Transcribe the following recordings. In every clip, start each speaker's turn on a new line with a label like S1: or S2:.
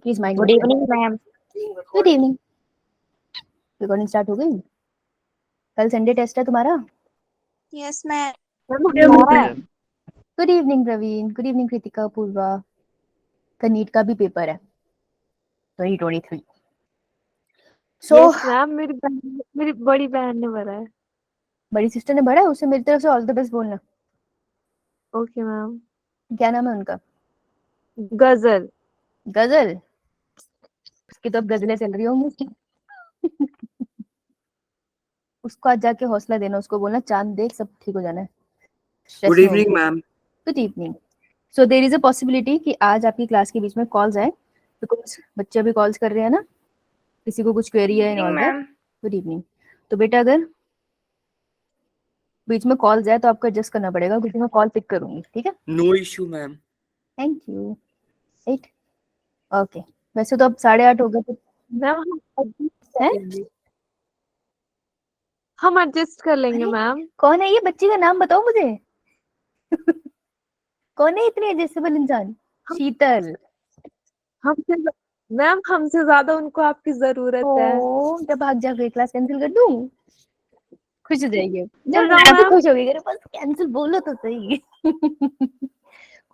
S1: Please mic.
S2: Good evening ma'am.
S1: Good evening. Recording start हो गई? कल संडे टेस्ट है तुम्हारा?
S3: Yes ma'am.
S1: Good evening Praveen, good evening Kritika, Purva. कल नीट का भी पेपर है 2023।
S4: यस मैम, मेरी बड़ी बहन ने भरा है।
S1: बड़ी सिस्टर ने भरा है, उसे मेरी तरफ से ऑल द बेस्ट बोलना।
S4: Okay ma'am.
S1: क्या नाम है उनका?
S4: गजल।
S1: गजल? उसकी तो अब गजलें चल रही होंगी। उसको आज जाके हौसला देना, उसको बोलना चांद देख सब ठीक हो जाना है।
S5: Good evening ma'am.
S1: Good evening. So there is a possibility कि आज आपकी क्लास के बीच में कॉल्स आए, बिकॉज बच्चे अभी कॉल्स कर रहे हैं ना, किसी को कुछ क्वेरी है in all that. Good evening. तो बेटा अगर बीच में कॉल जाए तो आपको एडजस्ट करना पड़ेगा, क्योंकि मैं कॉल पिक करूंगी, ठीक है?
S5: No issue ma'am.
S1: Thank you. 8 okay. वैसे तो अब 8:30 हो गए तो
S4: हम एडजस्ट कर लेंगे मैम।
S1: कौन है ये? बच्ची का नाम बताओ मुझे। कौन है इतनी एडजस्टेबल इंसान? शीतल।
S4: हमसे मैम, हमसे ज्यादा उनको आपकी जरूरत है।
S1: जब भाग जाओगे क्लास कैंसिल कर दूं? खुश हो जाएगी
S4: चल
S1: जब
S4: रहा
S1: मैं भी
S4: मैम।
S1: खुश हो गई। अरे बस कैंसिल बोलो तो सही।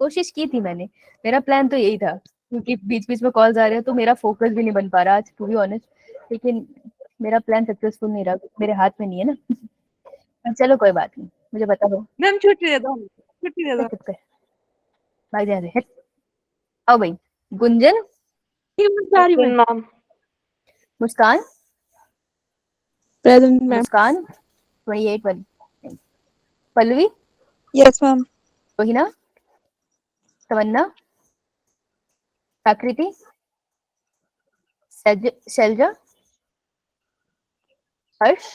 S1: कोशिश की थी मैंने, मेरा प्लान तो यही था, क्योंकि बीच बीच में कॉल्स आ रहे हैं तो मेरा फोकस भी नहीं बन पा रहा आज, टू बी ऑनेस्ट। लेकिन मेरा प्लान सक्सेसफुल नहीं रहा, मेरे हाथ में नहीं है ना। चलो कोई बात नहीं, मुझे बता दो।
S4: मैम छुट्टी दे दो, छुट्टी दे दो।
S1: भाग जा रहे। आओ भाई। Gunjan.
S2: Ma'am.
S1: Muskan.
S3: Present ma'am.
S1: Muskan 28 वाली। Pallavi.
S3: Yes ma'am.
S1: Rohina. Tamanna. Akriti. Shailja. Harsh.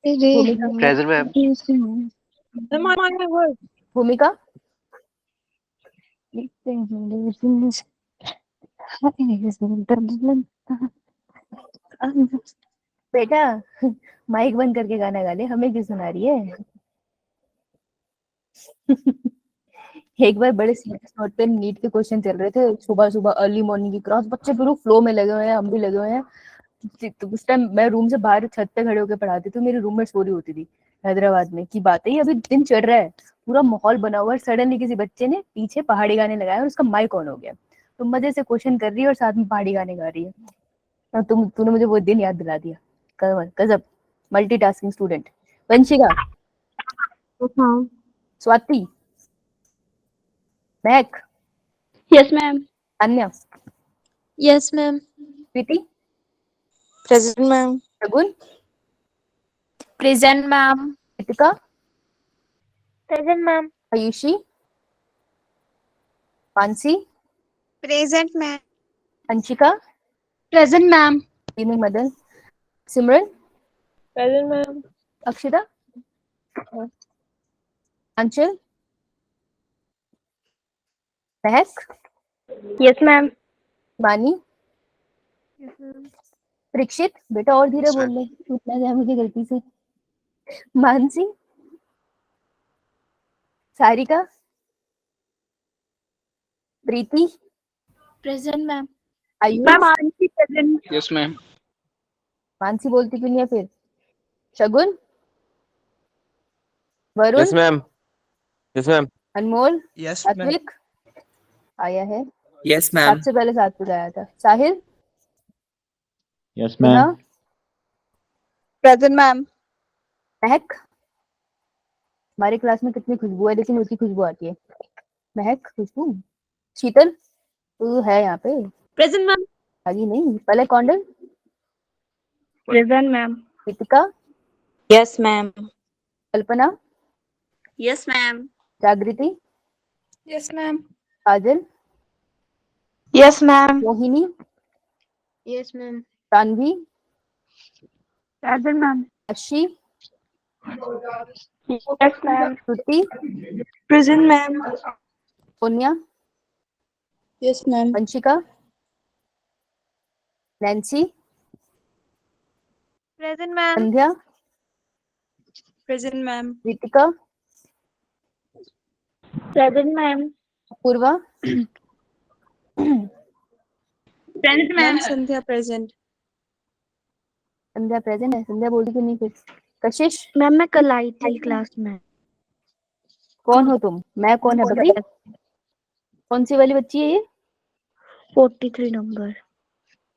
S1: Bhumika.
S6: Present ma'am.
S1: Bhumika. बेटा माइक बंद करके गाना गा ले, हमें क्यों सुना रही है? एक बार बड़े सीरियस नोट पे नीट के क्वेश्चन चल रहे थे, सुबह सुबह अर्ली मॉर्निंग की क्लास, बच्चे पूरे फ्लो में लगे हुए हैं, हम भी लगे हुए हैं। तो उस टाइम मैं रूम से बाहर छत पे खड़े होकर पढ़ाती थी, मेरी रूममेट सो रही होती थी। हैदराबाद में की बात है, ये अभी दिन चढ़ रहा है, पूरा माहौल बना हुआ है। सडनली किसी बच्चे ने पीछे पहाड़ी गाने लगाए और उसका माइक ऑन हो गया, तो मजे से क्वेश्चन कर रही है और साथ में पहाड़ी गाने गा रही है। और तूने मुझे वो दिन याद दिला दिया। गजब multitasking student. Vanshika. Swati. Mahak.
S2: Yes ma'am.
S1: Anya.
S3: Yes ma'am.
S1: Preeti.
S3: Present ma'am.
S1: Shagun.
S3: Present ma'am.
S1: Kritika.
S2: Present ma'am.
S1: Ayushi. Mansi.
S3: Present ma'am.
S1: Anshika.
S2: Present ma'am.
S1: Madan. Simran.
S4: Present ma'am.
S1: Akshita. Anchal. Mahak.
S2: Yes ma'am.
S1: Mani. Parikshit. बेटा और धीरे
S5: Yes,
S1: बोल
S5: ma'am.
S1: ले, छूटना जाए मुझे गलती से। Mansi. Sarika. Preeti.
S3: Present ma'am.
S1: Ayush.
S2: Ma'am aunty present.
S6: Yes ma'am.
S1: Mansi बोलती क्यों नहीं है फिर? Shagun. Varun.
S6: Yes ma'am. Yes ma'am.
S1: Anmol.
S5: Yes, ma'am.
S1: सात्विक आया है,
S5: Yes, ma'am.
S1: सबसे पहले सात्विक आया था। साहिल।
S7: यस
S1: गुना।
S7: मैम।
S3: Present ma'am.
S1: महक। हमारी क्लास में कितनी खुशबू है, लेकिन उसकी खुशबू आती है। महक खुशबू। शीतल तू है यहाँ पे?
S4: Present ma'am.
S1: आगे नहीं। पहले Kaundal.
S2: Present ma'am.
S1: Kritika.
S2: Yes ma'am.
S1: Kalpana.
S3: Yes ma'am.
S1: Jagriti.
S3: Yes ma'am.
S1: Kajal.
S2: Yes ma'am.
S1: Mohini.
S2: Yes ma'am.
S1: Tanvi.
S2: Present ma'am.
S1: Ashi.
S2: Yes ma'am.
S1: Shruti.
S3: Present ma'am.
S1: Sonia.
S3: Yes ma'am.
S1: Vanshika. Nancy.
S3: Present ma'am.
S1: Sandhya.
S3: Present ma'am.
S1: Ritika.
S2: Present ma'am.
S1: Purva.
S2: Present, ma'am.
S3: Sandhya present.
S1: Sandhya present है? संध्या बोल रही क्यों नहीं फिर? कशिश
S2: ma'am मैं कल आई थी class में।
S1: कौन हो तुम? मैं कौन है बकरी? कौन सी वाली बच्ची है ये?
S2: 43 नंबर।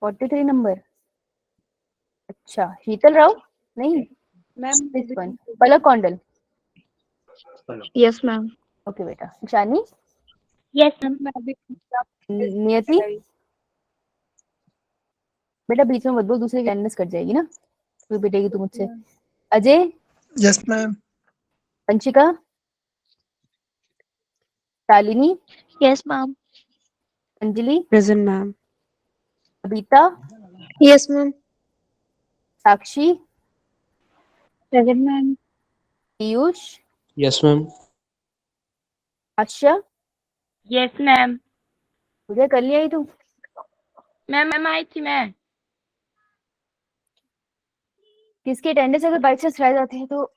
S1: 43 नंबर। अच्छा, शीतल राव? नहीं,
S3: Ma'am.
S1: This one Palak Kaundal.
S2: Yes ma'am.
S1: Okay बेटा। शानी?
S2: Yes ma'am.
S1: नियति? बेटा बीच में मत बोल, दूसरी अटेंडेंस कट जाएगी ना, फिर पिटेगी तू मुझसे। Ajay?
S8: Yes, ma'am.
S1: Anshika? Shalini?
S2: Yes ma'am.
S1: Anjali?
S3: Present, ma'am.
S1: Abita?
S2: Yes ma'am.
S1: Sakshi?
S2: Present ma'am.
S1: Piyush?
S6: Yes, ma'am.
S1: Asha?
S2: Yes ma'am.
S1: मुझे कर लिया ही तू?
S2: मैम आई थी मैं।
S1: किसकी अटेंडेंस अगर बाई चांस रह जाती है तो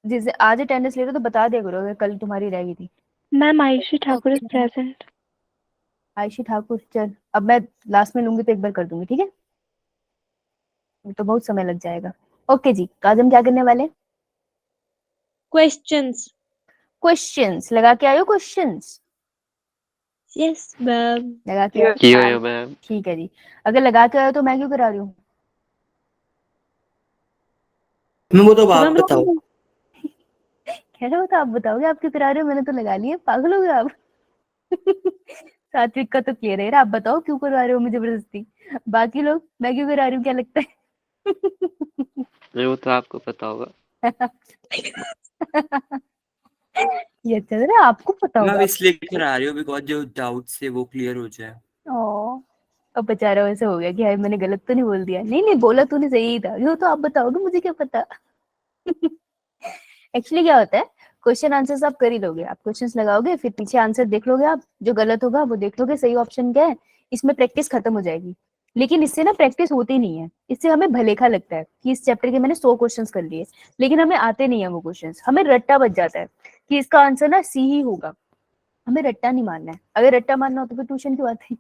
S1: जिस आज अटेंडेंस ले रहे हो तो बता दिया करो अगर कल तुम्हारी रह गई थी।
S2: Ma'am Ayushi Thakur is present.
S1: Ayshi Thakur, चल अब मैं लास्ट में लूंगी तो एक बार कर दूंगी, ठीक है? तो बहुत समय लग जाएगा। ओके जी, तो आज हम क्या करने वाले?
S4: क्वेश्चंस।
S1: क्वेश्चंस लगा के आयो? Questions
S4: yes ma'am.
S1: लगा के आयो?
S6: किया है मैम।
S1: ठीक है जी। अगर लगा के आयो तो मैं क्यों करा रही हूँ?
S5: मैं वो तो आप बताओ।
S1: कह रहे हो तो आप बताओगे, आप क्यों करा रहे हो? मैंने तो लगा लिया, पागल हो गए आप? सात्विक का तो क्लियर है, आप बताओ क्यों करवा रहे हो मुझे जबरदस्ती? बाकी लोग मैं क्यों करा रही हूँ क्या लगता है?
S6: नहीं, वो तो आपको पता होगा।
S1: ये चल रहा है, आपको पता
S5: मैं
S1: होगा।
S5: इसलिए करा रही हूँ बिकॉज जो डाउट्स है वो क्लियर हो जाए।
S1: ओ, अब बेचारा वैसे हो गया कि यार मैंने गलत तो नहीं बोल दिया। नहीं नहीं, बोला तूने सही ही था, जो तो आप बताओगे, मुझे क्या पता। एक्चुअली क्या होता है, क्वेश्चन आंसर्स आप कर ही लोगे, आप क्वेश्चंस लगाओगे फिर पीछे आंसर देख लोगे, आप जो गलत होगा वो देख लोगे, सही ऑप्शन क्या है, इसमें प्रैक्टिस खत्म हो जाएगी। लेकिन इससे ना प्रैक्टिस होती नहीं है, इससे हमें भलेखा लगता है कि इस चैप्टर के मैंने 100 क्वेश्चंस कर लिए, लेकिन हमें आते नहीं है वो क्वेश्चंस, हमें रट्टा बच जाता है कि इसका आंसर ना सी ही होगा। हमें रट्टा नहीं मानना है, अगर रट्टा मानना हो तो फिर ट्यूशन क्यों आते हैं?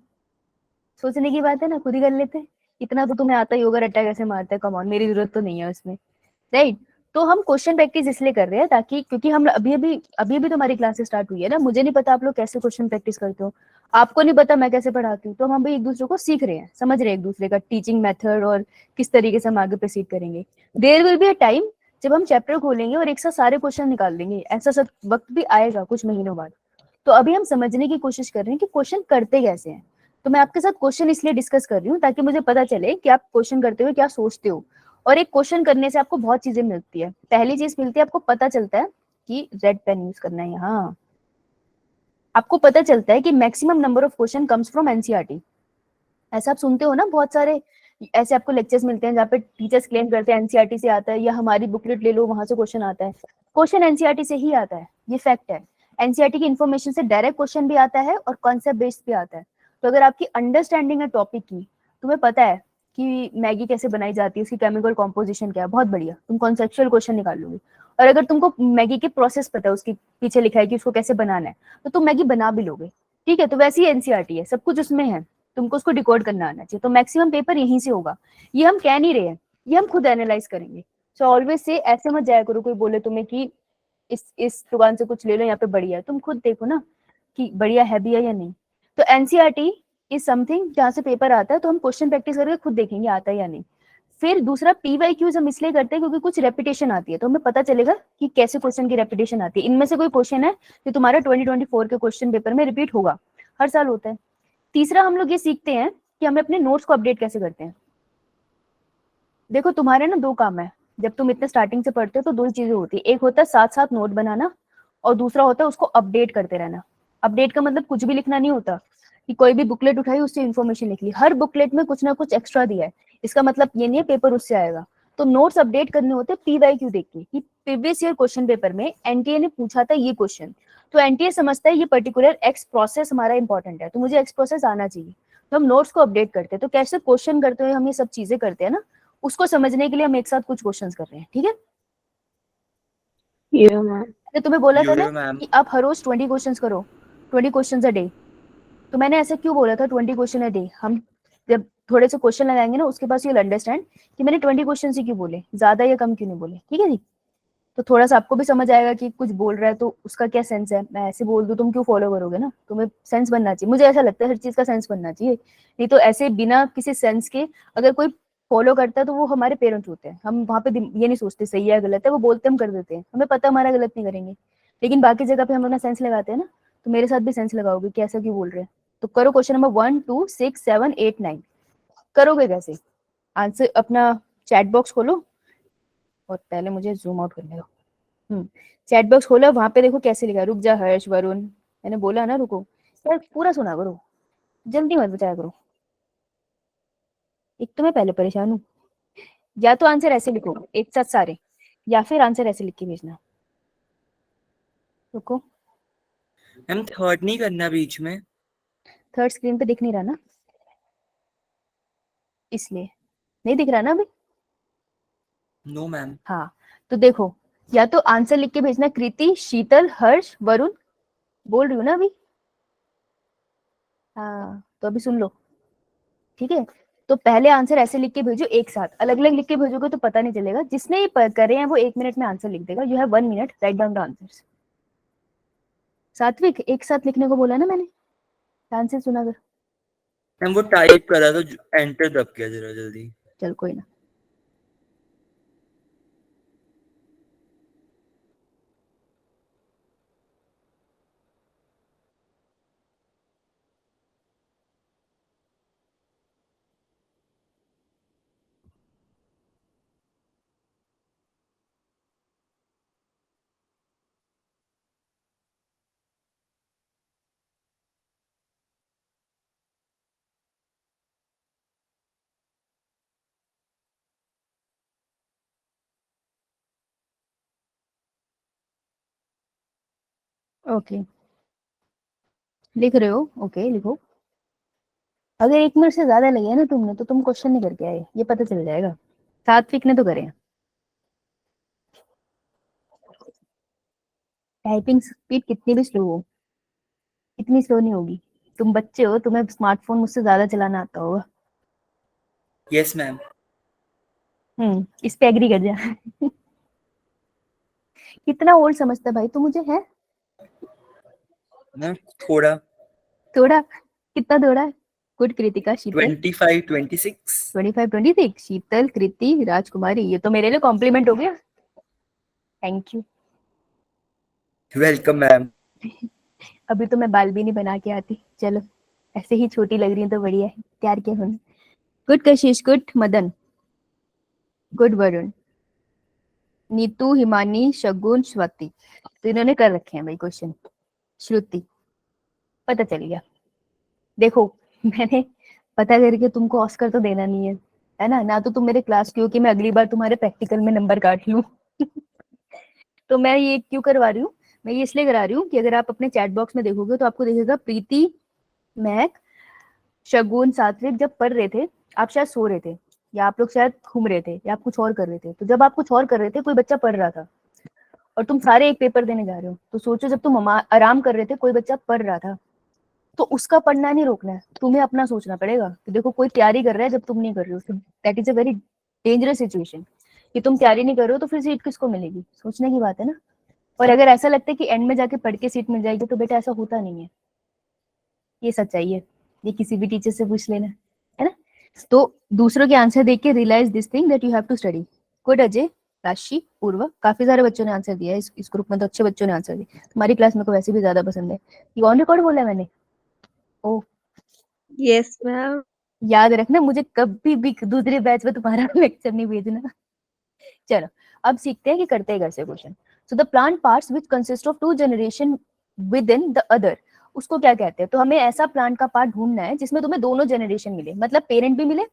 S1: सोचने की बात है ना, खुद ही कर लेते हैं। इतना तो तुम्हें आता ही होगा रट्टा कैसे मारता है, कम ऑन, मेरी जरूरत तो नहीं है उसमें, राइट? तो हम क्वेश्चन प्रैक्टिस इसलिए कर रहे हैं ताकि, क्योंकि हम अभी तो हमारी क्लासेस स्टार्ट हुई है ना, मुझे नहीं पता आप लोग कैसे क्वेश्चन प्रैक्टिस करते हो, आपको नहीं पता मैं कैसे पढ़ाती हूँ, तो हम भी एक दूसरे को सीख रहे हैं, समझ रहे हैं एक दूसरे का टीचिंग मेथड और किस तरीके से हम आगे प्रोसीड करेंगे। There will be a time जब हम चैप्टर खोलेंगे और एक साथ सारे क्वेश्चन निकाल देंगे, ऐसा सब वक्त भी आएगा कुछ महीनों बाद। तो अभी हम समझने की कोशिश कर रहे हैं कि क्वेश्चन करते कैसे हैं। तो मैं आपके साथ क्वेश्चन इसलिए डिस्कस कर रही हूँ ताकि मुझे पता चले कि आप क्वेश्चन करते हुए क्या सोचते हो। और एक क्वेश्चन करने से आपको बहुत चीजें मिलती है। पहली चीज मिलती है, आपको पता चलता है कि रेड पेन यूज करना है यहाँ, आपको पता चलता है कि maximum number of question comes from NCERT. ऐसा आप सुनते हो ना, बहुत सारे ऐसे आपको लेक्चर्स मिलते हैं जहाँ पे टीचर्स क्लेम करते हैं एनसीईआरटी से आता है, या हमारी बुकलेट ले लो वहां से क्वेश्चन आता है। क्वेश्चन एनसीईआरटी से ही आता है, ये फैक्ट है। एनसीईआरटी की इन्फॉर्मेशन से डायरेक्ट क्वेश्चन भी आता है और कॉन्सेप्ट बेस्ड भी आता है। तो अगर आपकी अंडरस्टैंडिंग है टॉपिक की, तुम्हें पता है कि मैगी कैसे बनाई जाती है, उसकी केमिकल कॉम्पोजिशन क्या है, बहुत बढ़िया, तुम कॉन्सेप्चुअल क्वेश्चन निकाल लोगे। और अगर तुमको मैगी के प्रोसेस पता है, उसके पीछे लिखा है कि उसको कैसे बनाना है, तो तुम मैगी बना भी लोगे। ठीक है, तो वैसे ही एनसीईआरटी है, सब कुछ उसमें है, तुमको उसको डिकोड करना आना चाहिए। तो मैक्सिमम पेपर यहीं से होगा, ये हम कह नहीं रहे हैं, ये हम खुद एनालाइज करेंगे। सो ऑलवेज से ऐसे मत जाया करो कोई बोले तुम्हें कि इस दुकान से कुछ ले लो, यहाँ पे बढ़िया है, तुम खुद देखो ना कि बढ़िया है भी है या नहीं। तो एनसीईआरटी इज समथिंग जहाँ से पेपर आता है, तो हम क्वेश्चन प्रैक्टिस करके खुद देखेंगे आता है या नहीं। फिर दूसरा पीवाईक्यूज हम इसलिए करते हैं क्योंकि कुछ रेपिटेशन आती है, तो हमें पता चलेगा कि कैसे क्वेश्चन की रेपिटेशन आती है। इनमें से कोई क्वेश्चन है जो तुम्हारा 2024 के क्वेश्चन पेपर में रिपीट होगा, हर साल होता है। तीसरा हम लोग ये सीखते हैं कि हमें अपने नोट्स को अपडेट कैसे करते हैं। देखो तुम्हारे ना दो काम है, जब तुम इतने स्टार्टिंग से पढ़ते हो तो दो ही चीजें होती है, एक होता है साथ साथ नोट बनाना और दूसरा होता है उसको अपडेट करते रहना। अपडेट का मतलब कुछ भी लिखना नहीं होता कि कोई भी बुकलेट उठाई उससे इन्फॉर्मेशन लिख ली, हर बुकलेट में कुछ ना कुछ एक्स्ट्रा दिया है, इसका मतलब ये नहीं है पेपर उससे आएगा। तो नोट्स अपडेट करने होते पीवाईक्यू देख के कि प्रीवियस ईयर क्वेश्चन पेपर में एनटीए ने पूछा था ये क्वेश्चन, तो एनटीए समझता है ये पर्टिकुलर एक्स प्रोसेस हमारा इंपॉर्टेंट है, तो मुझे एक्स प्रोसेस आना चाहिए, तो हम नोट्स को अपडेट करते हैं। तो कैसे क्वेश्चन करते हुए हम ये सब चीजें करते हैं ना, उसको समझने के लिए हम एक साथ कुछ क्वेश्चंस कर रहे हैं, ठीक है? मैंने तुम्हें बोला था ना कि आप हर रोज 20 क्वेश्चंस करो, 20 क्वेश्चंस अ डे। तो मैंने ऐसा क्यों बोला था 20 क्वेश्चन अ डे? हम जब थोड़े से क्वेश्चन लगाएंगे ना, उसके पास यू विल अंडरस्टैंड कि मैंने 20 क्वेश्चन ही क्यों बोले, ज्यादा या कम क्यों नहीं बोले, ठीक है जी। तो थोड़ा सा आपको भी समझ आएगा कि कुछ बोल रहा है तो उसका क्या सेंस है। मैं ऐसे बोल दूं तुम क्यों फॉलो करोगे ना, तुम्हें सेंस बनना चाहिए। मुझे ऐसा लगता है हर चीज का सेंस बनना चाहिए, नहीं तो ऐसे बिना किसी सेंस के अगर कोई फॉलो करता है तो वो हमारे पेरेंट्स होते हैं। हम वहाँ पे ये नहीं सोचते सही है गलत है, वो बोलते हम कर देते हैं, हमें पता हमारा गलत नहीं करेंगे, लेकिन बाकी जगह पे हम अपना सेंस लगाते हैं ना। तो मेरे साथ भी सेंस लगाओगे कि ऐसा क्यों बोल रहे हैं। तो करो क्वेश्चन नंबर 1 2 6 7 8 9। करोगे कैसे? आंसर अपना चैट बॉक्स खोलो, और पहले मुझे जूम आउट करने दो। चैट बॉक्स खोलो, वहां पे देखो कैसे लिखा है। रुक जा हर्ष वरुण, मैंने बोला ना रुको यार, पूरा सुना करो, जल्दी मत बचाया करो, एक तो मैं पहले परेशान हूँ। या तो आंसर ऐसे लिखो एक साथ सारे, या फिर आंसर ऐसे लिख के भेजना। रुको,
S5: मैम थर्ड नहीं करना बीच में।
S1: थर्ड स्क्रीन पे दिख नहीं रहा ना, इसलिए नहीं दिख रहा ना अभी।
S5: No ma'am.
S1: हाँ, तो देखो, या तो आंसर लिख के भेजना कृति, शीतल, हर्ष, वरुण, बोल रही हूँ ना अभी। हाँ तो अभी सुन लो, ठीक है। तो पहले आंसर ऐसे लिख के भेजो एक साथ, अलग अलग लिख के भेजोगे तो पता नहीं चलेगा। जिसने ये करे हैं वो 1 मिनट में आंसर लिख देगा। You have 1 minute, write down the answers. सात्विक, एक साथ लिखने को बोला ना मैंने, ध्यान से सुना कर।
S5: मैम वो टाइप करा तो एंटर दब गया जरा जल्दी।
S1: चल कोई ना। ओके, लिख रहे हो? ओके लिखो। अगर 1 मिनट से ज्यादा लगे ना तुमने, तो तुम क्वेश्चन नहीं करके आए, ये पता चल जाएगा। सात्विक ने तो करे हैं। टाइपिंग स्पीड कितनी भी स्लो हो, इतनी स्लो नहीं होगी। तुम बच्चे हो, तुम्हें स्मार्टफोन मुझसे ज्यादा चलाना आता होगा।
S5: Yes ma'am.
S1: इस पे एग्री कर जा। कितना ओल्ड समझता है भाई तू मुझे, है
S5: मैम थोड़ा।
S1: थोड़ा? कितना थोड़ा है? गुड कृतिका, शीतल
S5: 25 26।
S1: 25 26, शीतल, कृति, राजकुमारी, ये तो मेरे लिए कॉम्प्लीमेंट हो गया। Thank you.
S5: Welcome ma'am.
S1: अभी तो मैं बाल भी नहीं बना के आती, चलो ऐसे ही छोटी लग रही है तो बढ़िया है, प्यार क्या होना। गुड कशिश, गुड मदन, गुड वरुण, नीतू, हिमानी, शगुन, स्वाति, तो इन्होंने कर रखे हैं भाई क्वेश्चन। श्रुति, पता चल गया। देखो मैंने पता करके तुमको ऑस्कर तो देना नहीं है ना, ना तो तुम मेरे क्लास की हो कि मैं अगली बार तुम्हारे प्रैक्टिकल में नंबर काट लूं। तो मैं ये क्यों करवा रही हूँ, मैं ये इसलिए करा रही हूँ कि अगर आप अपने चैट बॉक्स में देखोगे तो आपको दिखेगा प्रीति, महक, शगुन, सात्विक जब पढ़ रहे थे, आप शायद सो रहे थे, या आप लोग शायद घूम रहे थे, या आप कुछ और कर रहे थे। तो जब आप कुछ और कर रहे थे, कोई बच्चा पढ़ रहा था, और तुम सारे एक पेपर देने जा रहे हो, तो सोचो जब तुम आराम कर रहे थे, कोई बच्चा पढ़ रहा था, तो उसका पढ़ना नहीं रोकना है, तुम्हें अपना सोचना पड़ेगा कि देखो कोई तैयारी कर रहा है जब तुम नहीं कर रहे हो। That is a very dangerous situation कि तुम तैयारी नहीं कर रहे हो तो फिर सीट किसको मिलेगी, सोचने की बात है ना। और अगर ऐसा लगता है कि एंड में जाके पढ़ के सीट मिल जाएगी, तो बेटा ऐसा होता नहीं है, ये सच्चाई है, ये किसी भी टीचर से पूछ लेना, है ना। तो दूसरों के आंसर देख के realise this thing that you have to study. Good Ajay, Rashi, Purv, काफी सारे बच्चों ने आंसर दिया है इस ग्रुप में, तो अच्छे बच्चों ने आंसर दिया। तुम्हारी क्लास मेरे को वैसे भी ज्यादा पसंद है। ये ऑन रिकॉर्ड बोला है मैंने? ओ
S4: यस मैम।
S1: याद रखना, मुझे कभी भी दूसरे बैच में तुम्हारा लेक्चर नहीं भेजना। चलो अब सीखते हैं कि करते हैं कैसे question. So the plant parts which consist of 2 generation with in the other, उसको क्या कहते हैं। तो हमें ऐसा प्लांट का पार्ट ढूंढना है जिसमें तुम्हें दोनों जनरेशन मिले, मतलब पेरेंट भी मिले,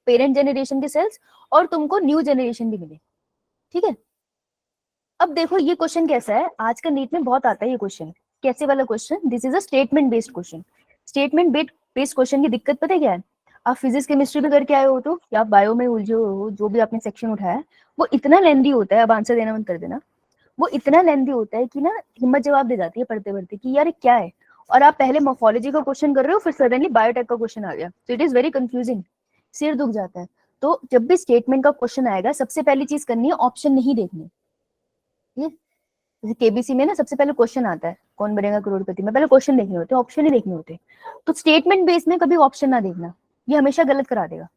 S1: पेरेंट जनरेशन के सेल्स, और तुमको न्यू जनरेशन भी मिले, ठीक है। अब देखो ये क्वेश्चन कैसा है, आज का नीट में बहुत आता है ये क्वेश्चन। कैसे वाला question? This is a statement based question. Statement based question की दिक्कत पता है क्या है? आप फिजिक्स केमिस्ट्री भी करके आए हो तो, या आप बायो में उलझे हो, जो भी आपने सेक्शन उठाया, वो इतना लेंदी होता है, अब आंसर देना बंद कर देना, वो इतना लेंदी होता है कि ना हिम्मत जवाब दे जाती है पढ़ते पढ़ते कि यार क्या है। और आप पहले मॉर्फोलॉजी का क्वेश्चन कर रहे हो, फिर सडनली बायोटेक का क्वेश्चन आ गया, तो इट इज वेरी कंफ्यूजिंग, सिर दुख जाता है। तो जब भी स्टेटमेंट का क्वेश्चन आएगा, सबसे पहली चीज करनी है ऑप्शन नहीं देखनी। जैसे केबीसी में ना सबसे पहले क्वेश्चन आता है कौन बनेगा करोड़पति में, पहले क्वेश्चन देखने होते हैं, ऑप्शन नहीं देखने होते। तो स्टेटमेंट बेस में कभी ऑप्शन ना देखना, ये हमेशा गलत करा देगा।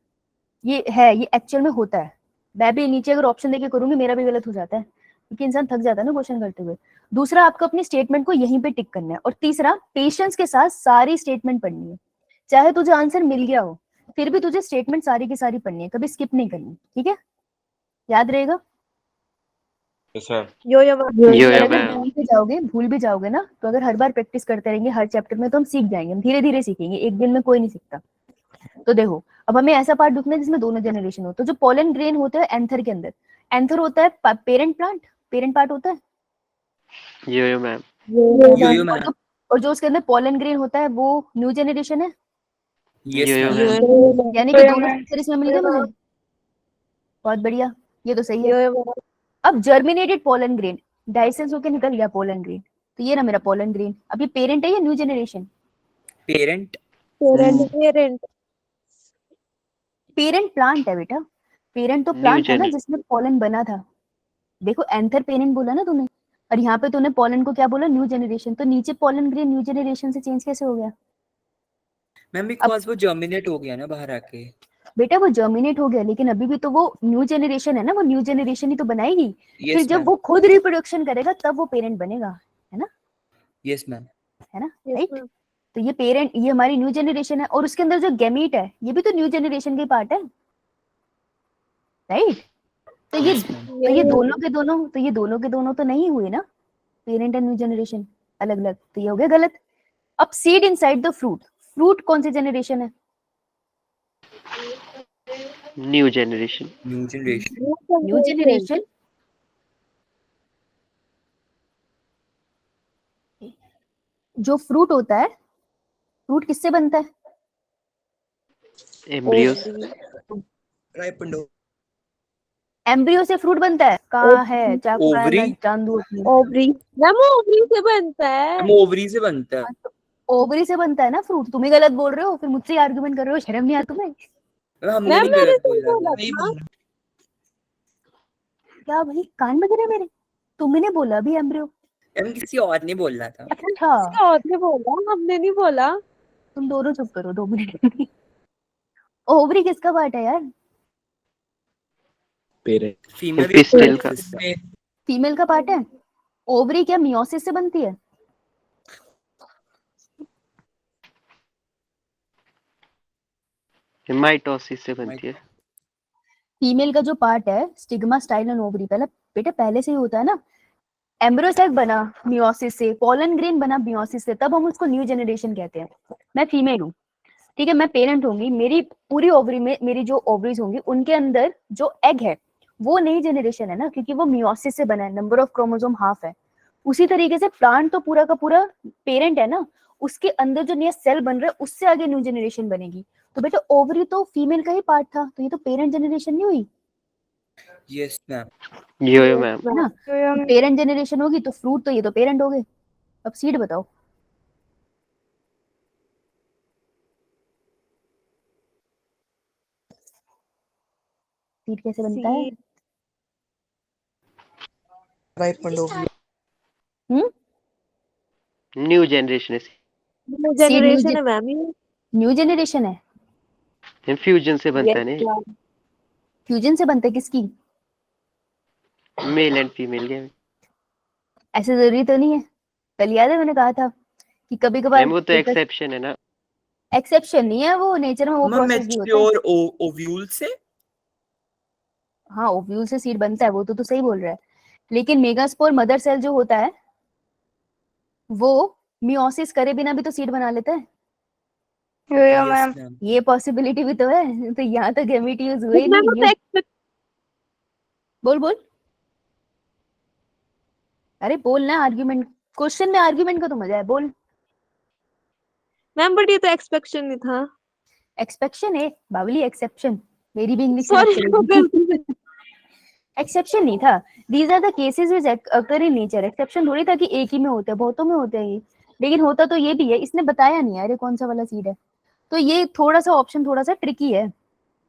S1: ये है, ये एक्चुअल में होता है। मैं भी नीचे अगर ऑप्शन देके करूंगी मेरा भी गलत हो जाता है, क्योंकि इंसान थक जाता है ना क्वेश्चन करते हुए। दूसरा, आपको अपनी स्टेटमेंट को यहीं पे टिक करना है। और तीसरा, पेशेंस के साथ सारी स्टेटमेंट पढ़नी है। चाहे तुझे आंसर मिल गया हो, फिर भी तुझे स्टेटमेंट सारी की सारी पढ़नी है, कभी स्किप नहीं करनी, ठीक है? याद रहेगा?
S4: यो यो
S6: यो
S1: और
S6: यो
S1: अगर
S6: मैम।
S1: भूल भी जाओगे ना, तो अगर हर बार प्रैक्टिस करते रहेंगे हर चैप्टर में, तो हम सीख जाएंगे। हम धीरे धीरे सीखेंगे, एक दिन में कोई नहीं सीखता। तो देखो, अब हमें ऐसा पार्ट ढूंढना है जिसमें दोनों जनरेशन हो। तो जो पोलन ग्रेन होता है एंथर के अंदर, एंथर होता है पेरेंट प्लांट, पेरेंट पार्ट होता है।
S6: यो मैम।
S5: यो मैम।
S1: और जो उसके अंदर पोलन ग्रेन होता है वो न्यू जनरेशन है।
S5: यस
S6: यो
S5: मैम।
S6: मैम।
S1: यानी कि दोनों आंसर इसमें मिल गए मुझे। बहुत बढ़िया, ये तो सही है। अब जर्मिनेटेड पोलन ग्रेन, डाइसेंस होके निकल गया पोलन ग्रेन, तो ये ना मेरा पोलन ग्रेन। अब ये पेरेंट है या new generation?
S5: Parent.
S4: Parent
S1: parent plant है बेटा। पेरेंट तो
S6: न्यू
S1: प्लांट था ना
S6: जेने
S1: जिसमें पोलन बना था। देखो, एंथर पेरेंट बोला ना तूने, और यहाँ पे तूने पोलन को क्या बोला, न्यू जनरेशन। तो नीचे पोलन ग्रेन न्यू जनरेशन से चेंज कैसे हो गया?
S5: मैम बिकॉज वो जर्मिनेट हो गया ना बाहर आके।
S1: बेटा वो जर्मिनेट हो गया, लेकिन अभी भी तो वो न्यू जनरेशन है ना, वो न्यू जनरेशन ही तो बनाएगी। फिर
S5: यस
S1: जब
S5: मैम।
S1: वो खुद रिप्रोडक्शन करेगा तब वो पेरेंट बनेगा, है ना?
S5: Yes ma'am.
S1: है ना, राइट? तो ये पेरेंट, ये हमारी न्यू जनरेशन है, और उसके अंदर जो गैमीट है ये भी तो न्यू जनरेशन के पार्ट है, राइट? तो ये
S5: Yes, ma'am.
S1: तो ये दोनों के दोनों, तो ये दोनों के दोनों तो नहीं हुए ना, पेरेंट एंड न्यू जनरेशन अलग अलग, तो ये हो गया गलत। अब seed inside the fruit, fruit कौन सी जनरेशन है?
S6: New generation.
S5: New generation.
S1: New generation. जो फ्रूट होता है, फ्रूट किससे बनता है?
S6: एम्ब्रियोस।
S1: एम्ब्रियो से फ्रूट बनता है? कहाँ है चाकू, है
S5: ओवरी।
S1: मैं जान दूं अपनी।
S4: ओवरी मैम, ओवरी से बनता है।
S5: मैम ओवरी से बनता है।
S1: ओवरी से बनता है ना फ्रूट। तुम ही गलत बोल रहे हो, फिर मुझसे आर्गुमेंट कर रहे हो, शर्म नहीं आता तुम्हें?
S5: मैम हमने
S4: मैम
S5: नहीं
S4: मैंने
S5: गलत
S4: सही
S5: बोला
S4: बोला
S5: था।
S4: था।
S1: क्या भाई, कान बज रहे हैं मेरे? तुमने बोला अभी एम्ब्रियो।
S5: मैम किसी और ने बोलना था।
S1: अच्छा,
S4: किसी और ने बोला, हमने नहीं बोला।
S1: तुम दोनों चुप करो 2 मिनट। ओवरी किसका पार्ट है यार?
S7: पेरेंट।
S5: फीमेल
S6: पिस्टल का।
S1: फीमेल का पार्ट है। ओवरी क्या मियोसिस से बनती है?
S6: माइटोसिस से बनती है।
S1: फीमेल का जो पार्ट है स्टिग्मा, स्टाइल एंड ओवरी, पहले बेटा पहले से ही होता है ना। एम्ब्रियो सेक बना मियोसिस से, पोलन ग्रेन बना मियोसिस से, तब हम उसको न्यू जनरेशन कहते हैं। मैं फीमेल हूँ, ठीक है, मैं पेरेंट होंगी, मेरी पूरी ओवरी में मेरी जो ओवरीज होंगी उनके अंदर जो एग है वो नई जनरेशन है ना, क्योंकि वो मियोसिस से बना है, नंबर ऑफ क्रोमोसोम हाफ है। उसी तरीके से प्लांट तो पूरा का पूरा पेरेंट है ना, उसके अंदर जो नया सेल बन रहा है उससे आगे न्यू जनरेशन बनेगी। तो बेटा ओवरी तो फीमेल का ही पार्ट था, तो ये तो पेरेंट जनरेशन नहीं हुई
S5: यस मैम।
S6: यो मैम।
S1: है ना? पेरेंट जनरेशन होगी तो फ्रूट तो ये तो पेरेंट हो गए। अब सीड बताओ। सीड कैसे बनता है?
S6: न्यू जनरेशन है।
S4: जनरेशन है मैम, ये
S1: न्यू जनरेशन है।
S6: फ्यूजन से बनता है नहीं।
S1: फ्यूजन से बनता है किसकी?
S6: मेल एंड फीमेल के।
S1: ऐसे जरूरी तो नहीं है। कल याद है मैंने कहा था कि कभी कभार
S6: मैम वो तो एक्सेप्शन है ना।
S1: एक्सेप्शन नहीं है, वो नेचर में वो
S5: मैम
S1: प्रोसेस भी होता है।
S5: मैच्योर ओव्यूल से।
S1: हाँ, ओव्यूल से सीड बनता है, वो तो सही बोल रहा है। लेकिन मेगास्पोर मदर सेल जो होता है वो मियोसिस करे बिना भी तो सीड बना लेता है।
S5: Yes ma'am.
S1: ये पॉसिबिलिटी भी तो है। तो यहाँ तो गैमेट यूज हुए ही
S4: मैम वो
S1: नहीं।
S4: तो
S1: बोल बोल, अरे बोल ना, आर्ग्यूमेंट, क्वेश्चन में आर्ग्यूमेंट का तो मजा है, बोल।
S4: मैम बट ये तो एक्सपेक्शन नहीं था।
S1: एक्सपेक्शन है बावली, एक्सेप्शन। मेरी भी इंग्लिश
S4: सॉरी।
S1: एक्सेप्शन नहीं था। These are the cases which occur in nature. Exception थोड़ी था कि एक ही में होते हैं, बहुतों में होते हैं ये। लेकिन होता तो ये भी है, इसने बताया नहीं यार ये कौन सा वाला सीड है। तो ये थोड़ा सा ऑप्शन थोड़ा सा ट्रिकी है,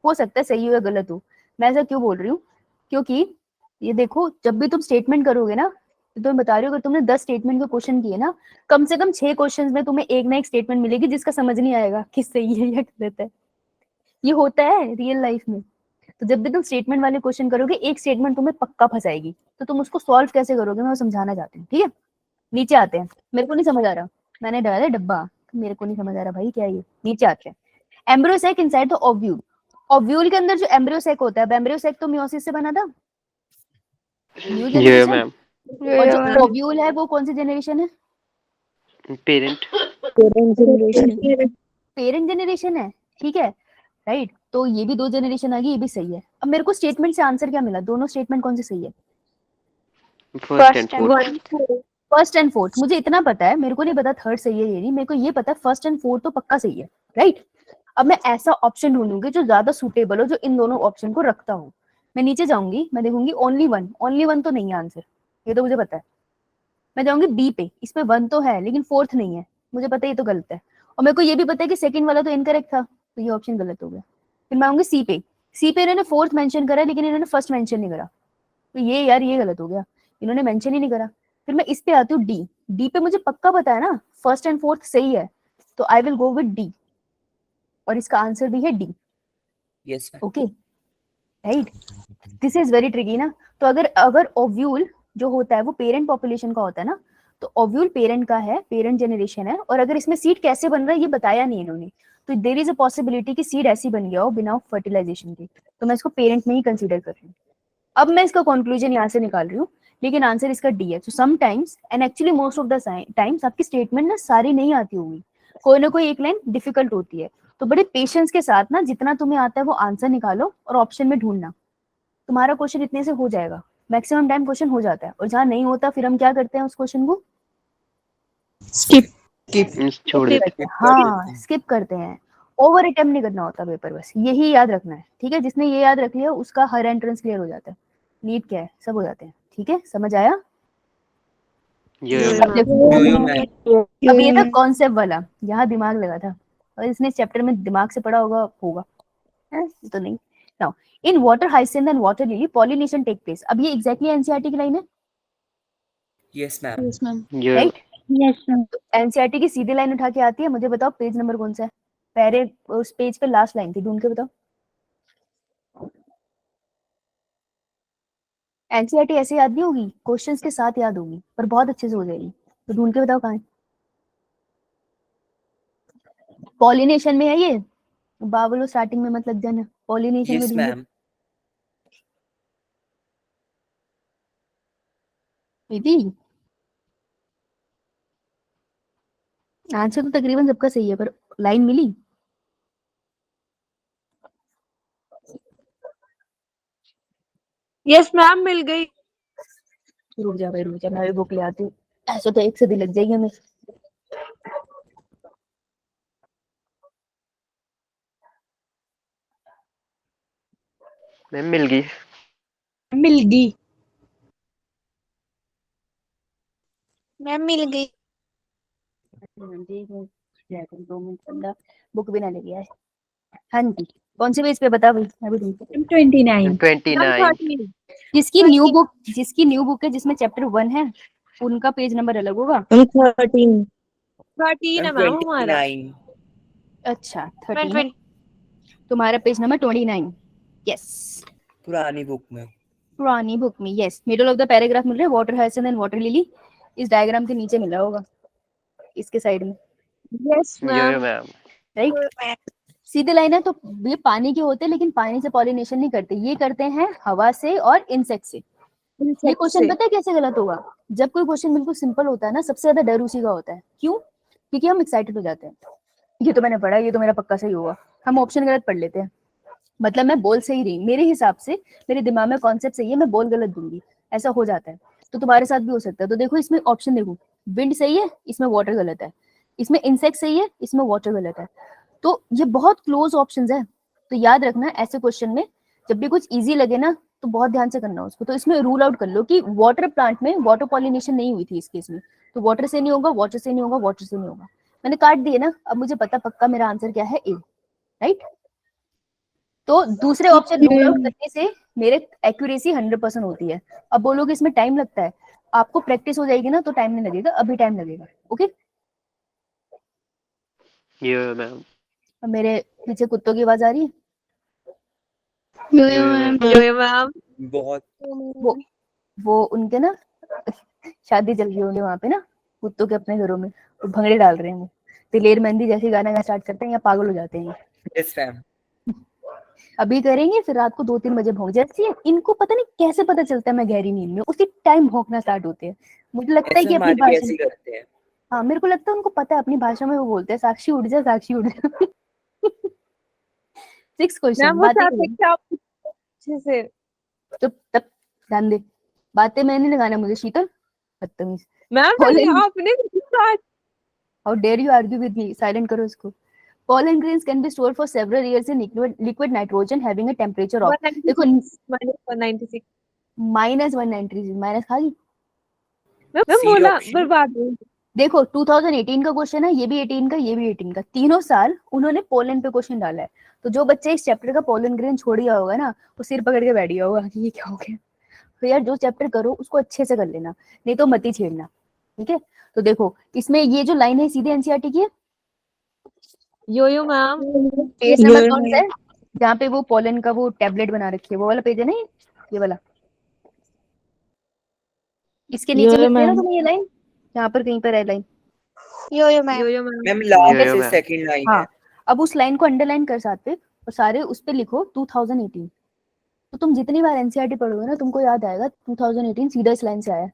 S1: हो सकता है सही हो या गलत हो। मैं ऐसा क्यों बोल रही हूँ, क्योंकि ये देखो जब भी तुम स्टेटमेंट करोगे ना, तो तुम बता रही हो अगर तुमने 10 स्टेटमेंट के क्वेश्चन किए ना, कम से कम 6 क्वेश्चन में तुम्हें एक ना एक स्टेटमेंट मिलेगी जिसका समझ नहीं आएगा कि सही है या गलत है। ये होता है रियल लाइफ में। तो जब भी तुम स्टेटमेंट वाले क्वेश्चन करोगे, एक स्टेटमेंट तुम्हें पक्का फंसाएगी, तो तुम उसको सॉल्व कैसे करोगे मैं वो समझाना चाहती हूँ, ठीक है। नीचे आते हैं, मेरे को नहीं समझ आ रहा, मैंने डाला डब्बा, मेरे को नहीं समझ आ रहा भाई क्या है ये। नीचे आते हैं, embryo sac inside the ovule. Ovule के अंदर जो एम्ब्रियोसेक होता है, अब एम्ब्रियोसेक तो मियोसिस से बना था, न्यू
S6: ये
S1: जनरेशन।
S6: मैम
S1: और जो ओव्यूल है वो कौन सी जनरेशन है?
S6: पेरेंट
S1: पेरेंट जनरेशन है, ठीक है राइट। तो ये भी 2 जनरेशन आ गई, ये भी सही है। अब मेरे को स्टेटमेंट से आंसर क्या मिला, दोनों स्टेटमेंट कौन से सही है?
S6: First and fourth.
S1: First and fourth मुझे इतना पता है, मेरे को नहीं पता थर्ड सही है ये नहीं, मेरे को ये पता है फर्स्ट एंड फोर्थ तो पक्का सही है, राइट। अब मैं ऐसा ऑप्शन ढूंढूंगी जो ज्यादा सुटेबल हो, जो इन दोनों ऑप्शन को रखता हो। मैं नीचे जाऊंगी, मैं देखूंगी ओनली वन तो नहीं है आंसर, ये तो मुझे पता है। मैं जाऊंगी बी पे, इसमें 1 तो है लेकिन 4th नहीं है, मुझे पता है ये तो गलत है। और मेरे को ये भी पता है कि सेकंड वाला तो इनकरेक्ट था, तो ये ऑप्शन गलत हो गया। फिर मैं आऊंगी सी पे, सी पे इन्होंने 4th मेंशन करा है लेकिन इन्होंने फर्स्ट मेंशन नहीं करा, तो ये यार ये गलत हो गया, इन्होंने मेंशन ही नहीं करा। फिर मैं इस पे आती हूँ डी, डी पे मुझे पक्का पता है ना फर्स्ट एंड फोर्थ सही है, तो I will go with D, और इसका आंसर भी है D.
S5: Yes ma'am.
S1: Okay right, this is very tricky ना। तो अगर ओव्यूल जो होता है वो पेरेंट पॉपुलेशन का होता है ना, तो ओव्यूल पेरेंट का है, पेरेंट जनरेशन है, और अगर इसमें सीड कैसे बन रहा है ये बताया नहीं इन्होंने, तो देयर इज अ पॉसिबिलिटी कि सीड ऐसी बन गया हो बिना फर्टिलाइजेशन के, तो मैं इसको पेरेंट में ही कंसीडर कर रही हूँ। अब मैं इसका कंक्लूजन यहाँ से निकाल रही हूँ, लेकिन आंसर इसका डी है। So sometimes and actually most of the times आपकी स्टेटमेंट ना सारी नहीं आती होगी, कोई ना कोई एक लाइन डिफिकल्ट होती है, तो बड़े पेशेंस के साथ ना जितना तुम्हें आता है वो आंसर निकालो और ऑप्शन में ढूंढना, तुम्हारा क्वेश्चन इतने से हो जाएगा। मैक्सिमम टाइम क्वेश्चन हो जाता है, और जहाँ नहीं होता फिर हम क्या करते हैं उस क्वेश्चन को
S3: स्किप
S6: छोड़ देते।
S1: हाँ स्किप करते हैं। ओवर अटेम्प्ट नहीं करना होता पेपर, बस यही याद रखना है, ठीक है। जिसने ये याद रख लिया उसका हर एंट्रेंस क्लियर हो जाता है, नीट क्या है सब हो जाते हैं, ठीक है समझ आया। अब देखो,
S5: यो मैम।
S1: अब ये था कॉन्सेप्ट वाला, यहाँ दिमाग लगा था, और इसने चैप्टर में दिमाग से पढ़ा होगा तो नहीं। Now in water hyacinth and water lily pollination take place. अब ये एग्जैक्टली एनसीईआरटी की लाइन है,
S5: यस मैम।
S3: Yes ma'am.
S6: ये
S1: राइट।
S2: Yes ma'am.
S1: एनसीईआरटी की सीधी लाइन उठा के आती है, मुझे बताओ पेज नंबर कौन सा है, पहले उस पेज पे लास्ट लाइन थी, ढूंढ के बताओ। एनसीईआरटी ऐसे याद नहीं होगी, क्वेश्चंस के साथ याद होगी, पर बहुत अच्छे से हो जाएगी, तो ढूंढ के बताओ कहाँ है। पॉलिनेशन में है ये, बाबलो स्टार्टिंग में मत लग जाना, पॉलिनेशन में
S5: यस
S1: ढूंढो।
S5: मैम।
S1: दीदी आंसर तो तकरीबन सबका सही है, पर लाइन मिली।
S4: यस मैम मिल गई।
S1: रुक जा भाई रुक जा, मैं भी बुक ले आती हूँ, ऐसे तो एक से भी लग जाएगी हमें।
S6: मैम मिल गई।
S3: मैम मिल गई।
S1: 2 मिनट बंदा बुक भी ना ले गया है। हाँ जी कौन सी पेज पे बता भाई, मैं भी ढूंढती हूँ।
S2: 29।
S6: 29।
S1: जिसकी न्यू बुक है जिसमें चैप्टर 1 है, उनका पेज नंबर अलग होगा।
S4: 13 है मैम हमारा।
S5: 29।
S1: अच्छा 13 तुम्हारा पेज नंबर 29। यस
S5: पुरानी बुक में।
S1: पुरानी बुक में, yes middle of the paragraph मिल रहा है, water hyacinth and water lily, इस डायग्राम के नीचे मिला होगा, इसके साइड में,
S4: यस
S6: ये
S4: मैम।
S6: मैम।
S1: राइट। सीधे लाइन है, तो ये पानी के होते हैं लेकिन पानी से पॉलिनेशन नहीं करते, ये करते हैं हवा से और इंसेक्ट से। ये क्वेश्चन पता है कैसे गलत होगा, जब कोई क्वेश्चन बिल्कुल सिंपल होता है ना, सबसे ज्यादा डर उसी का होता है। क्यों? क्योंकि हम एक्साइटेड हो जाते हैं, ये तो मैंने पढ़ा, ये तो मेरा पक्का सही होगा, हम ऑप्शन गलत पढ़ लेते हैं। मतलब मैं बोल सही रही, मेरे हिसाब से मेरे दिमाग में कॉन्सेप्ट सही है, मैं बोल गलत दूंगी, ऐसा हो जाता है। तो तुम्हारे साथ भी हो सकता है। तो देखो इसमें ऑप्शन देखो, विंड सही है, इसमें वाटर गलत है, इसमें इंसेक्ट सही है, इसमें वाटर गलत है। तो ये बहुत क्लोज ऑप्शंस है। तो याद रखना ऐसे क्वेश्चन में जब भी कुछ इजी लगे ना तो बहुत ध्यान से करना उसको। तो इसमें रूल आउट कर लो कि वाटर प्लांट में वाटर पॉलिनेशन नहीं हुई थी इस केस में, तो वाटर से नहीं होगा, वाटर से नहीं होगा, वाटर से नहीं होगा, मैंने काट दिए ना। अब मुझे पता पक्का मेरा आंसर क्या है, ए, राइट। तो दूसरे ऑप्शन रूल आउट करने से मेरे एक्यूरेसी 100% होती है। अब बोलोगे इसमें टाइम लगता है, आपको प्रैक्टिस हो जाएगी ना तो टाइम नहीं लगेगा, अभी टाइम लगेगा। ओके,
S6: यो मैम,
S1: अब मेरे पीछे कुत्तों की आवाज आ रही है।
S6: यो मैम,
S4: यो मैम।
S5: बहुत
S1: वो उनके ना शादी चल रही होगी वहां पे ना, कुत्तों के अपने घरों में, वो भंगड़े डाल रहे हैं। वो दिलेर मेहंदी जैसे गाना गा स्टार्ट करते हैं या पागल हो जाते हैं।
S5: Yes ma'am.
S1: अभी करेंगे, फिर रात को 2-3 बजे भौंक जाती है। इनको पता नहीं कैसे पता चलता है मैं गहरी नींद में, उसी टाइम भौंकना स्टार्ट होते हैं। मुझे लगता है कि अपनी
S5: भी
S1: भाषा,
S5: ऐसे ही करते हैं।
S1: हाँ मेरे को लगता है उनको पता है, अपनी भाषा में वो बोलते हैं साक्षी उठ जा, साक्षी उठ जा। 6 क्वेश्चन
S4: मैम वो
S1: बातें
S4: चाहते हैं कि आप अच्छे से।
S1: चुप तब, ध्यान दे, बातें मैंने लगाना मुझे, शीतल बदतमीज।
S4: मैम पहले आपने start.
S1: How dare you argue with me, silent करो इसको। Pollen grains can be stored for several years in liquid nitrogen having a temperature of, देखो
S4: -196
S1: -196, माइनस खा गई।
S4: मैम
S5: C
S4: बोला
S5: option।
S4: बर्बाद हुई।
S1: देखो 2018 का क्वेश्चन है, ये भी 18 का, ये भी 18 का, तीनों साल उन्होंने पोलन पे क्वेश्चन डाला है। तो जो बच्चे इस चैप्टर का पोलन ग्रेन छोड़ गया होगा ना, वो सिर पकड़ के बैठ गया होगा कि ये क्या हो गया। तो यार जो चैप्टर करो उसको अच्छे से कर लेना, नहीं तो मत ही छेड़ना, ठीक है। तो देखो इसमें ये जो लाइन है सीधे एनसीईआरटी की है।
S4: यो मैम।
S1: पेज नंबर कौन सा है जहाँ पे वो पोलन का वो टैबलेट बना रखी है, वो वाला पेज है ना, ये वाला। इसके नीचे में ना तुम्हें ये लाइन, यहाँ पर कहीं पर है लाइन,
S3: यो मैम।
S4: यो मैम।
S5: मैम लास्ट
S6: यो
S5: से
S6: मैम।
S5: सेकंड लाइन है।
S1: हाँ। अब उस लाइन को अंडरलाइन कर साथ पे, और सारे उस पे लिखो 2018। तो तुम जितनी बार एनसीईआरटी पढ़ोगे ना तुमको याद आएगा 2018 सीधा इस लाइन से आया।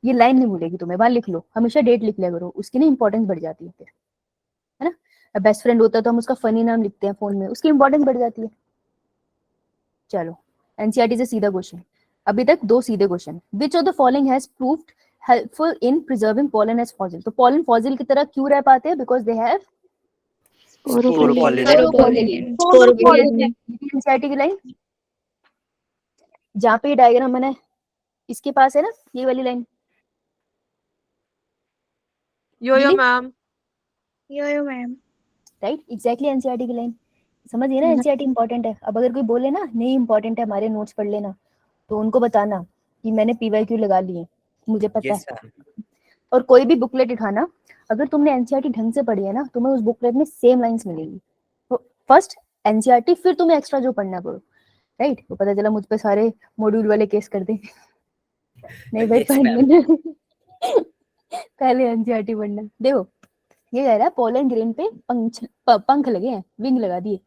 S1: ये लाइन नहीं भूलेगी तुम्हें, वहां लिख लो, हमेशा डेट लिख लिया करो, उसकी ना इंपॉर्टेंस बढ़ जाती है फिर, है ना। बेस्ट फ्रेंड होता है तो हम उसका फनी नाम लिखते हैं फोन में, उसकी इंपॉर्टेंस बढ़ जाती है। चलो एनसीईआरटी से सीधा क्वेश्चन, अभी तक 2 सीधे question. Which of the following has proved helpful in preserving pollen as fossil. तो पॉलन फॉसिल की तरह क्यों रह पाते हैं, बिकॉज दे हैव एनसीईआरटी की लाइन जहाँ पे डायग्राम बना है इसके पास है ना, ये वाली लाइन।
S4: यो मैम।
S3: यो मैम।
S1: राइट, एग्जैक्टली एनसीईआरटी की लाइन। समझिए ना, एनसीईआरटी इंपॉर्टेंट है। अब अगर कोई बोले ना नहीं इंपॉर्टेंट है, हमारे नोट्स पढ़ लेना, तो उनको बताना कि मैंने पीवाईक्यू लगा लिए, मुझे पता
S5: यस
S1: है।
S5: मैम।
S1: और कोई भी बुकलेट उठाना, अगर तुमने एनसीईआरटी ढंग से पढ़ी है ना, तुम्हें उस बुकलेट में सेम लाइंस मिलेगी। तो फर्स्ट एनसीईआरटी, फिर तुम्हें एक्स्ट्रा जो पढ़ना पड़ो, राइट। तो पता चला मुझ पे सारे मॉड्यूल वाले केस कर दे। नहीं भाई
S5: Yes, ma'am.
S1: पढ़ना पहले एनसीईआरटी पढ़ना। देखो ये कह रहा है पोलन ग्रेन पे पंख लगे हैं, विंग लगा दिए।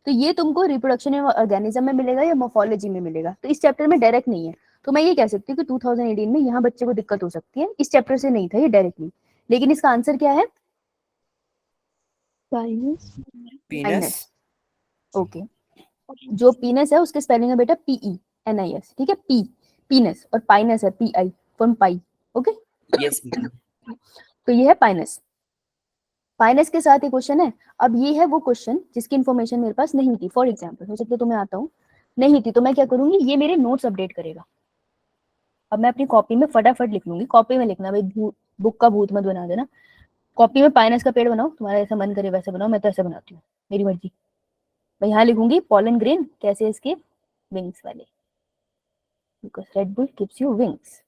S1: तो ये तुमको रिप्रोडक्शन ऑर्गेनिज्म में मिलेगा या मोर्फोलॉजी में मिलेगा, तो इस चैप्टर में डायरेक्ट नहीं है। तो मैं ये कह सकती हूँ कि 2018 में यहाँ बच्चे को दिक्कत हो सकती है, इस चैप्टर से नहीं था ये डायरेक्टली। लेकिन इसका आंसर क्या है,
S5: पीनस।
S1: ओके। जो पीनस है उसके स्पेलिंग है बेटा PENIS, ठीक है। पीनस, और पाइनस है PI from pi, okay.
S5: Yes ma'am.
S1: तो ये है पाइनस। पाइनस के साथ एक क्वेश्चन है। अब ये है वो क्वेश्चन जिसकी इन्फॉर्मेशन मेरे पास नहीं थी। फॉर एग्जाम्पल हो सकता है तुम्हें आता हूँ, नहीं थी, तो मैं क्या करूंगी, ये मेरे नोट्स अपडेट करेगा। अब मैं अपनी कॉपी में फटाफट लिख लूंगी, कॉपी में लिखना भाई, बुक का भूत मत बना देना। कॉपी में पाइनस का पेड़ बनाओ, तुम्हारा ऐसा मन करे वैसे बनाओ, मैं तो ऐसे बनाती हूँ, मेरी मर्जी। मैं यहाँ लिखूंगी पोलन ग्रेन कैसे इसके विंग्स वाले, because red bull gives you wings.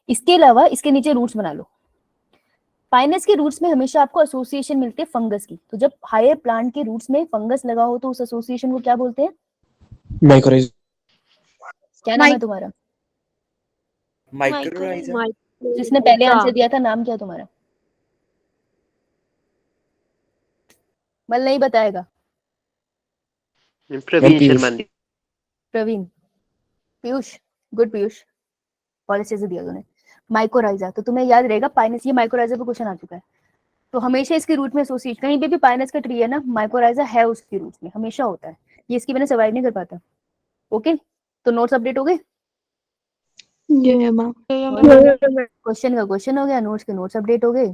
S1: इसके अलावा इसके नीचे रूट्स बना लो। पाइनस के रूट्स में हमेशा आपको एसोसिएशन मिलते हैं फंगस की। तो जब हायर प्लांट के रूट्स में फंगस लगा हो तो उस एसोसिएशन को क्या बोलते हैं,
S7: माइकोराइजा।
S1: क्या नाम है तुम्हारा,
S5: माइक्रोराइजा।
S1: जिसने पहले आंसर दिया था, नाम क्या तुम्हारा, मल नहीं बताएगा,
S6: प्रवीण शर्मा।
S1: प्रवीण, पीयूष, गुड पीयूष, बहुत अच्छे से दिया तूने। माइकोराइजा, तो तुम्हें याद रहेगा पाइनस, ये माइकोराइजा पे क्वेश्चन आ चुका है। तो हमेशा इसके रूट में एसोसिएशन, कहीं पे भी पाइनस का ट्री है ना, माइकोराइजा है उसके रूट में, हमेशा होता है। ये इसकी बिना सर्वाइव नहीं कर पाता। ओके, तो नोट्स अपडेट हो गए, क्वेश्चन का क्वेश्चन हो गया, नोट्स के नोट्स अपडेट हो गए।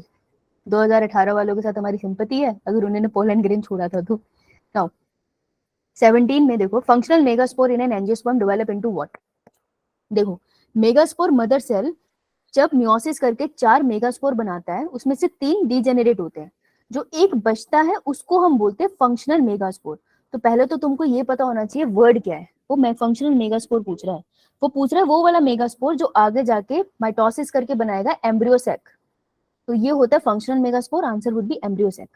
S1: 2018 वालों के साथ हमारी सिंपैथी है अगर उन्होंने पोलन ग्रेन छोड़ा था तो। नाउ 17 में देखो, functional megaspore in an angiosperm develop into what. देखो मेगास्पोर मदर सेल जब मियोसिस करके 4 मेगास्पोर बनाता है, उसमें से 3 डीजेनरेट होते हैं, जो एक बचता है उसको हम बोलते हैं फंक्शनल मेगास्पोर। तो पहले तो तुमको ये पता होना चाहिए वर्ड क्या है। वो मैं फंक्शनल मेगास्पोर पूछ रहा है, वो पूछ रहा है वो वाला मेगास्पोर जो आगे जाके माइटोसिस करके बनाएगा एम्ब्रियोसेक। तो ये होता है functional megaspore, answer would B embryo sac.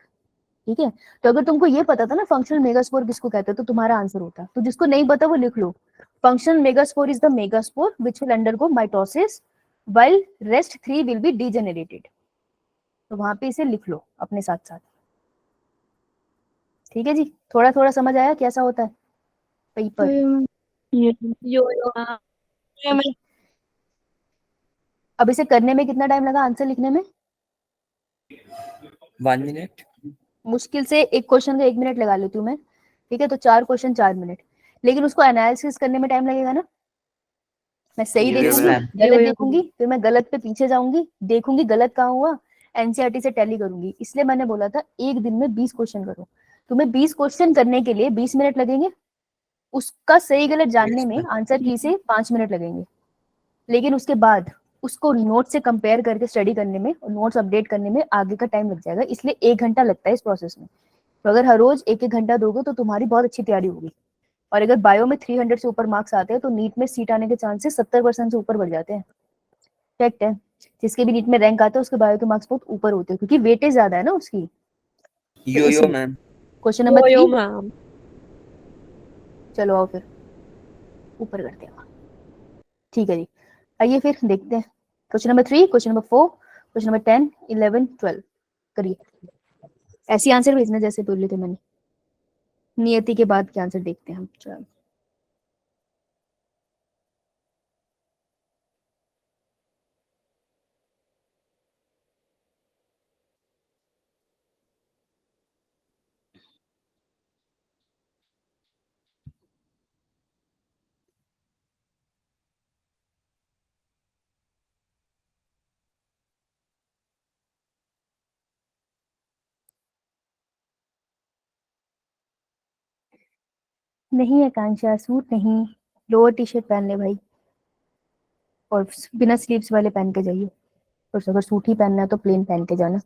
S1: ठीक है, तो अगर तुमको ये पता था ना फंक्शनल मेगास्पोर किसको कहते हैं, तो तुम्हारा आंसर होता। तो जिसको नहीं पता वो लिख लो, functional megaspore is the megaspore which will undergo mitosis while rest 3 will be degenerated। तो वहां पे इसे लिख लो अपने साथ साथ। ठीक है जी, थोड़ा थोड़ा समझ आया कैसा होता है पेपर।
S4: यो मैम।
S3: यो मैम।
S1: अब इसे करने में कितना टाइम लगा, आंसर लिखने में?
S5: 1 मिनट।
S1: मुश्किल से एक क्वेश्चन का 1 मिनट लगा लेती हूँ मैं। ठीक है, तो 4 क्वेश्चन 4 मिनट, लेकिन उसको एनालिसिस करने में टाइम लगेगा ना। मैं सही
S6: यो
S1: देखूंगी,
S6: मैम।
S1: गलत देखूंगी, फिर मैं गलत पे पीछे जाऊंगी, देखूंगी गलत कहाँ हुआ, एनसीईआरटी से टैली करूंगी। इसलिए मैंने बोला था एक दिन में 20 क्वेश्चन करो। तुम्हें 20 क्वेश्चन करने के लिए 20 मिनट लगेंगे, उसका सही गलत जानने में आंसर की से 5 मिनट लगेंगे। लेकिन उसके बाद उसको नोट से कंपेयर करके स्टडी करने में और नोट्स अपडेट करने में आगे का टाइम लग जाएगा, इसलिए 1 घंटा लगता है इस प्रोसेस में। तो अगर हर रोज 1-1 घंटा दोगे तो तुम्हारी बहुत अच्छी तैयारी होगी। और अगर बायो में 300 से ऊपर मार्क्स आते हैं तो नीट में सीट आने के चांसेस 70% से ऊपर बढ़ जाते हैं। फैक्ट है, जिसके भी नीट में रैंक आता है उसके बायो के मार्क्स बहुत ऊपर होते हैं, क्योंकि वेटेज ज्यादा है ना उसकी।
S5: यो मैम।
S1: Question number 3,
S4: ma'am.
S1: चलो आओ फिर ऊपर करते हैं। ठीक है जी, आइए फिर देखते हैं question number 3, question number 4, question number 10, 11, 12 करिए। ऐसी आंसर भेजना जैसे बोले थे मैंने, नियति के बाद के आंसर देखते हैं हम। चलो नहीं आकांक्षा, सूट नहीं, लोअर टी शर्ट पहन ले भाई, और बिना स्लीव्स वाले पहन के जाइए, और अगर सूट ही पहनना है तो प्लेन पहन के जाना।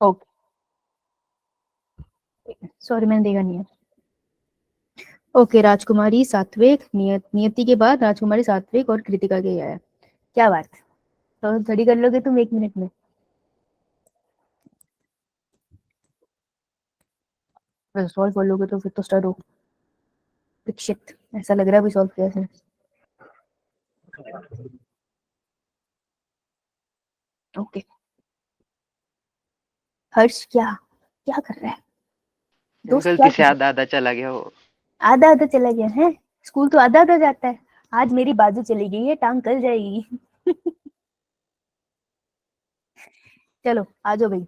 S1: ओके, सॉरी मैंने देखा नहीं है। ओके, राजकुमारी सात्विक, नियति के बाद राजकुमारी सात्विक और कृतिका के आया। क्या बात, तो घड़ी कर लोगे तुम 1 मिनट में? सॉल्व कर लोगे तो फिर तो स्टार्ट हो। दीक्षित, ऐसा लग रहा है अभी सॉल्व किया है। ओके, हर्ष क्या क्या कर रहा है दोस्त, क्या
S6: गलती से
S1: कर
S6: आधा आधा चला गया वो।
S1: आधा आधा चला गया है? स्कूल तो आधा आधा जाता है। आज मेरी बाजू चली गई है, टांग कल जाएगी। चलो आ जाओ भाई,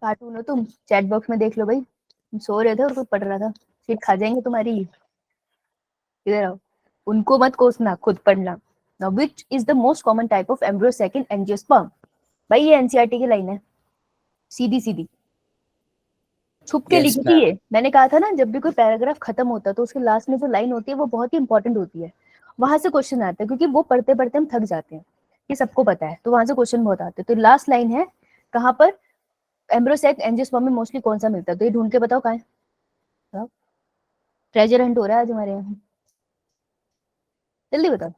S1: कार्टून हो तुम, चैट बॉक्स में देख लो भाई। तुम सो रहे थे और कोई पढ़ रहा था, फिर खा जाएंगे तुम्हारी। इधर आओ, उनको मत कोसना, खुद पढ़ना। Now which is the most common type of embryo sac in angiosperm? भाई ये एनसीईआरटी की लाइन है, सीधी सीधी, छुप के
S5: यस
S1: लिखी थी
S5: मैम।
S1: ये। मैंने कहा था ना, जब भी कोई पैराग्राफ खत्म होता है तो उसके लास्ट में जो लाइन होती है वो बहुत ही इंपॉर्टेंट होती है। वहां से क्वेश्चन आता है, क्योंकि वो पढ़ते पढ़ते हम थक जाते हैं, ये सबको पता है, तो वहां से क्वेश्चन बहुत आते हैं। तो लास्ट लाइन है, कहाँ पर एम्ब्रोसेक एंजियोस्पर्म में मोस्टली कौन सा मिलता है? तो ये ढूंढ के बताओ कहाँ है। ट्रेजर हंट हो रहा है आज हमारे यहाँ, जल्दी बताओ।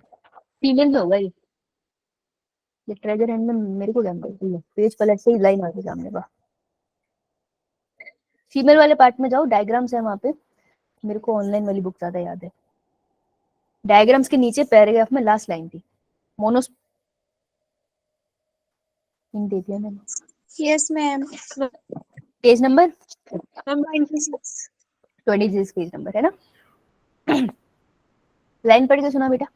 S1: फीमेल में होगा ये ट्रेजर हंट में, मेरे को क्या पता, पेज पलट से ही लाइन आती सामने का। फीमेल वाले पार्ट में जाओ, डायग्राम्स है वहां पे, मेरे को ऑनलाइन वाली बुक ज्यादा याद है। डायग्राम्स के नीचे पैराग्राफ में लास्ट लाइन थी, मोनोस दे दिया मैंने।
S3: Yes ma'am.
S1: Page number
S3: ma'am 96।
S1: 26 page number है ना। लाइन पढ़ के सुना बेटा।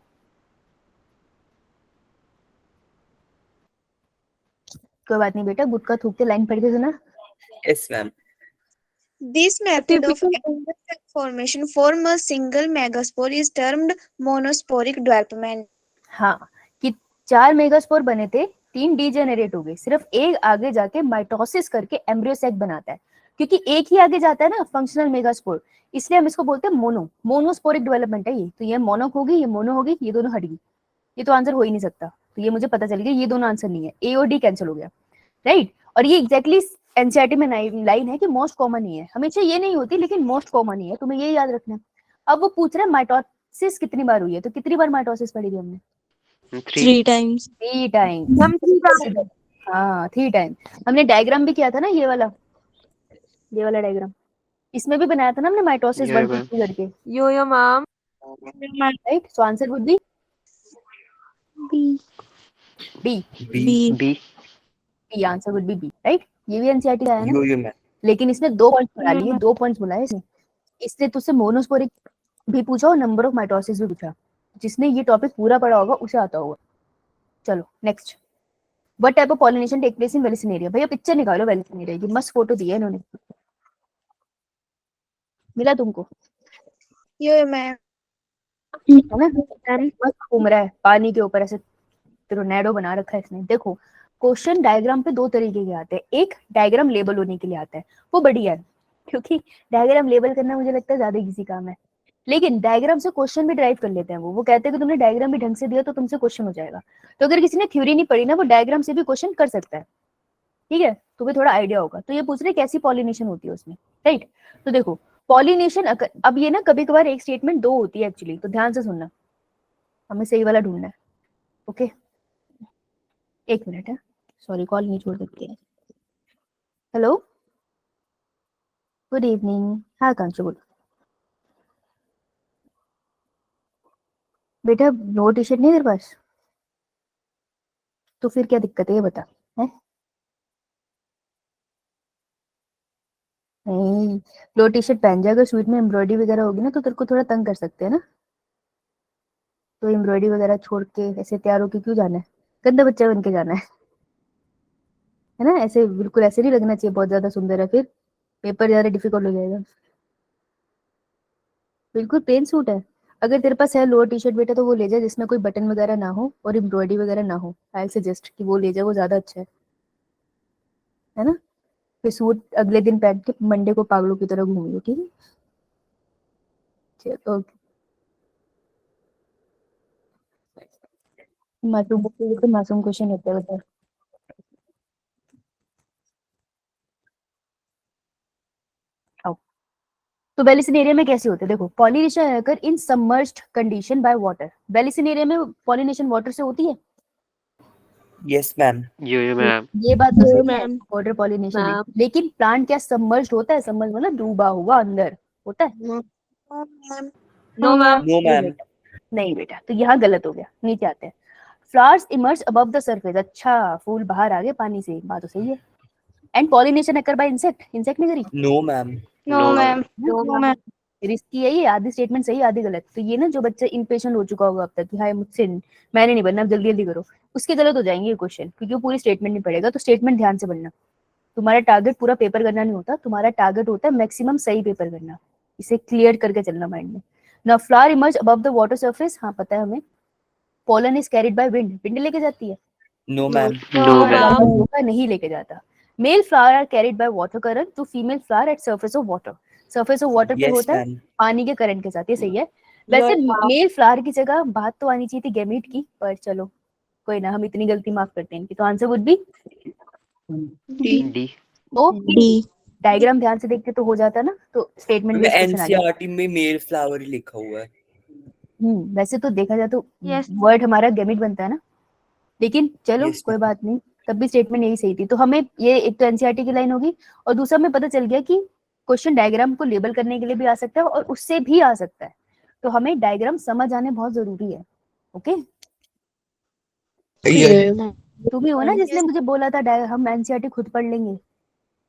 S1: कोई बात नहीं बेटा, गुटका थूक के लाइन पढ़ के सुना।
S5: Yes ma'am.
S3: This method of
S4: typical
S3: endosperm formation form a single megaspore is termed monosporic development.
S1: हाँ, कि 4 मेगास्पोर बने थे, 3 डीजेनरेट हो गए, सिर्फ एक आगे जाके माइटोसिस करके एम्ब्रियो सैक बनाता है, क्योंकि एक ही आगे जाता है ना फंक्शनल मेगास्पोर, इसलिए हम इसको बोलते हैं मोनोस्पोरिक डेवलपमेंट है ये। तो ये मोनो होगी, ये मोनो होगी, ये दोनों हट गई, ये तो आंसर हो ही नहीं सकता। तो ये मुझे पता चल गया, ये दोनों आंसर नहीं है, ए और डी कैंसिल हो गया, राइट। और ये एग्जैक्टली एनसीईआरटी में लाइन है कि मोस्ट कॉमन ही है, हमेशा ये नहीं होती लेकिन मोस्ट कॉमन ही है, तुम्हें ये याद रखना है। अब वो पूछ रहा है माइटोसिस कितनी बार हुई है, तो कितनी बार माइटोसिस पढ़ी थी हमने?
S3: 3 times.
S1: 3 टाइम्स।
S4: हम 3 times.
S1: हाँ 3 टाइम। हमने डायग्राम भी किया था ना, ये वाला डायग्राम, इसमें भी बनाया था ना हमने माइटोसिस
S6: Yeah,
S1: 1 2 3 करके,
S4: Yo ma'am.
S1: Right. So answer would be
S2: B.
S1: D.
S3: B.
S6: B.
S1: B answer would be B, right. ये भी एनसीईआरटी का है ना,
S5: यो मैम।
S1: लेकिन इसने 2 पॉइंट्स बना लिए, 2 पॉइंट्स बुलाए इसने। इसने तुझसे मोनोस्पोरिक भी पूछा और नंबर ऑफ माइटोसिस भी पूछा, जिसने ये टॉपिक पूरा पढ़ा होगा उसे आता होगा। चलो next, what type of pollination take place in Vallisneria. भैया पिक्चर निकालो वेलिसिनेरिया की, मस्त फोटो दी है इन्होंने, मिला तुमको?
S3: Yo ma'am.
S1: है ना, मस्त घूम रहा है पानी के ऊपर, ऐसे टोर्नेडो बना रखा है इसने। देखो क्वेश्चन डायग्राम पे 2 तरीके के आते हैं, एक डायग्राम लेबल होने के लिए आता है, वो बढ़िया है, क्योंकि डायग्राम लेबल करना मुझे लगता है ज्यादा इजी काम है, लेकिन डायग्राम से क्वेश्चन भी ड्राइव कर लेते हैं। वो कहते हैं कि तुमने डायग्राम भी ढंग से दिया तो तुमसे क्वेश्चन हो जाएगा। तो अगर किसी ने थ्योरी नहीं पढ़ी ना, वो डायग्राम से भी क्वेश्चन कर सकता है, ठीक है, तुम्हें थोड़ा आइडिया होगा। तो ये पूछ रहे कैसी पॉलिनेशन होती है उसमें, राइट। तो देखो पॉलिनेशन, अब ये ना कभी कभार एक स्टेटमेंट 2 होती है एक्चुअली, तो ध्यान से सुनना, हमें सही वाला ढूंढना है, ओके। एक मिनट है, सॉरी कॉल नहीं छोड़ सकती है। Hello, good evening. हाँ कांशु बोलो। बेटा नो टी शर्ट नहीं तेरे पास, तो फिर क्या दिक्कत है ये बता, है? नहीं, लो टी शर्ट पहन जाएगा, स्वीट में एम्ब्रॉयडरी वगैरह होगी ना तो तेरे को थोड़ा तंग कर सकते हैं ना, तो एम्ब्रॉयडरी वगैरह छोड़ के ऐसे तैयार होके क्यों जाना है, गंदा बच्चा बन के जाना है ना, ऐसे बिल्कुल ऐसे नहीं लगना चाहिए बहुत ज्यादा सुंदर है, फिर पेपर ज्यादा डिफिकल्ट हो जाएगा। बिल्कुल प्लेन सूट है, अगर तेरे पास है लोअर टी शर्ट बेटा तो वो ले जा जिसमें कोई बटन वगैरह ना हो और एम्ब्रॉयडरी वगैरह ना हो, आई सजेस्ट कि वो ले जा, वो ज्यादा अच्छा है ना। फिर सूट अगले दिन पहन के मंडे को पागलों की तरह घूमियो, ठीक है। चलो ओके, मासूम बच्चे तो मासूम क्वेश्चन होते हैं बता। आओ, तो वेलिसिनेरिया में कैसे होते हैं, देखो पॉलिनेशन अगर इन सबमर्ज्ड कंडीशन बाय वाटर, वेलिसिनेरिया में पॉलिनेशन वाटर से होती है,
S5: यस मैम।
S6: Yo ma'am.
S1: ये बात तो
S4: Yo,
S1: सही है,
S4: ma'am.
S1: वाटर पॉलिनेशन है,
S4: Ma'am.
S1: लेकिन प्लांट क्या सबमर्ज्ड होता है, सबमर्ज मतलब डूबा हुआ अंदर होता है?
S3: No ma'am.
S4: No ma'am.
S5: No ma'am.
S1: नहीं बेटा, तो यहाँ गलत हो गया, नीचे आते हैं। Flowers emerge above the surface, अच्छा फूल बाहर आ गए पानी से, बात तो सही है। And pollination occur by insect, insect नहीं करी?
S5: No ma'am.
S2: No, ma'am.
S4: No ma'am.
S1: Risky है ये, आधी स्टेटमेंट सही आधी गलत। तो ये ना जो बच्चा इम्पेशेंट हो चुका होगा अब तक कि हाय मुझसे मैंने नहीं बनना, जल्दी जल्दी करो, उसके गलत हो जाएंगे ये क्वेश्चन, क्योंकि वो पूरी स्टेटमेंट नहीं पढ़ेगा। तो स्टेटमेंट ध्यान से पढ़ना, तुम्हारा टारगेट पूरा पेपर करना नहीं होता, तुम्हारा टारगेट होता है मैक्सिमम सही पेपर करना, इसे क्लियर करके चलना माइंड में। Now flower emerge above the water surface, हाँ पता है हमें। Pollen is carried by wind, wind लेके जाती है?
S5: No ma'am.
S6: No ma'am.
S1: नहीं लेके जाता। Male flower are carried by water current to female flower at surface of water, surface of water पे
S5: यस
S1: होता है
S5: मैम।
S1: पानी के करंट के साथ, ये सही है। वैसे मेल फ्लावर की जगह बात तो आनी चाहिए थी गैमीट की, पर चलो कोई ना, हम इतनी गलती माफ करते हैं इनकी। तो answer would be
S6: D.
S1: Oh
S3: D.
S1: Diagram ध्यान से देखते तो हो जाता ना, तो स्टेटमेंट
S5: में
S1: बेस्ड क्वेश्चन आ गया।
S5: एनसीईआरटी में मेल फ्लावर ही लिखा हुआ है।
S1: वैसे तो देखा जाए तो
S2: Yes.
S1: वर्ड हमारा गैमीट बनता है ना, लेकिन चलो
S5: Yes,
S1: कोई बात नहीं, तब भी स्टेटमेंट यही सही थी। तो हमें ये एक तो एनसीईआरटी की लाइन होगी, और दूसरा हमें पता चल गया कि क्वेश्चन डायग्राम को लेबल करने के लिए भी आ सकता है और उससे भी आ सकता है, तो हमें डायग्राम समझ आने बहुत जरूरी है, ओके। तुम ही हो ना जिसने मुझे बोला था हम एनसीईआरटी खुद पढ़ लेंगे,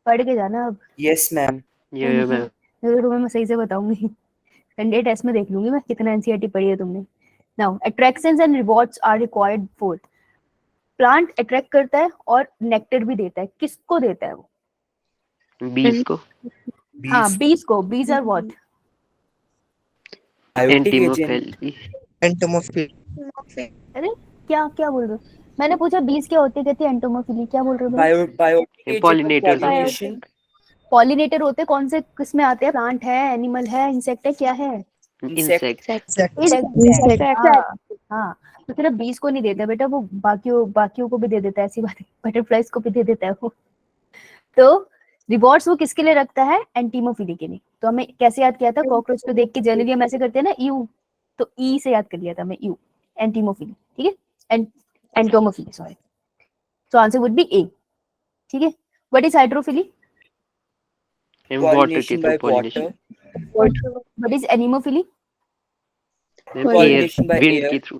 S1: पढ़ के जाना अब।
S5: Yes ma'am.
S6: Yo ma'am.
S1: तो तुम्हें मैं सही से बताऊंगी, संडे टेस्ट में देख लूंगी मैं कितना एनसीईआरटी पढ़ी है तुमने। Now attractions and rewards are required for, plant attract करता है और नेक्टर भी देता है, किसको देता है वो?
S6: Bees को.
S1: हाँ
S5: Bees.
S1: बीज को, bees are what?
S5: Biotic agent.
S6: एंटीमोफिली
S8: एंटोमोफिल
S1: अरे क्या क्या बोल रहे हो? मैंने पूछा बीज क्या होती है, कहती है एंटोमोफिली। क्या बोल रहे हो?
S5: Biotic agent.
S6: Pollinators
S5: Pollination.
S1: Pollinator होते कौन से किस में आते हैं? प्लांट है, एनिमल है, इंसेक्ट है, क्या है?
S6: Insect
S1: insect. हाँ तो सिर्फ बीज को नहीं देता बेटा, वो बाकियों को भी दे देता है, ऐसी बात है, बटरफ्लाइज को भी दे देता है वो। तो रिवॉर्ड्स वो किसके लिए रखता है? एंटीमोफिली के लिए। तो हमें कैसे याद किया था? कॉकरोच को देख के जनरली हम ऐसे करते हैं ना, यू, तो ई से याद कर लिया था मैं, यू, एंटीमोफिली, ठीक है, entomophily, sorry. So answer would be A, ठीक है। What is hydrophily?
S6: वाटर के
S5: Pollination
S6: through
S5: by
S6: pollination
S5: water.
S1: What is anemophily?
S6: Air
S5: Pollination by
S6: wind
S5: air.
S6: के through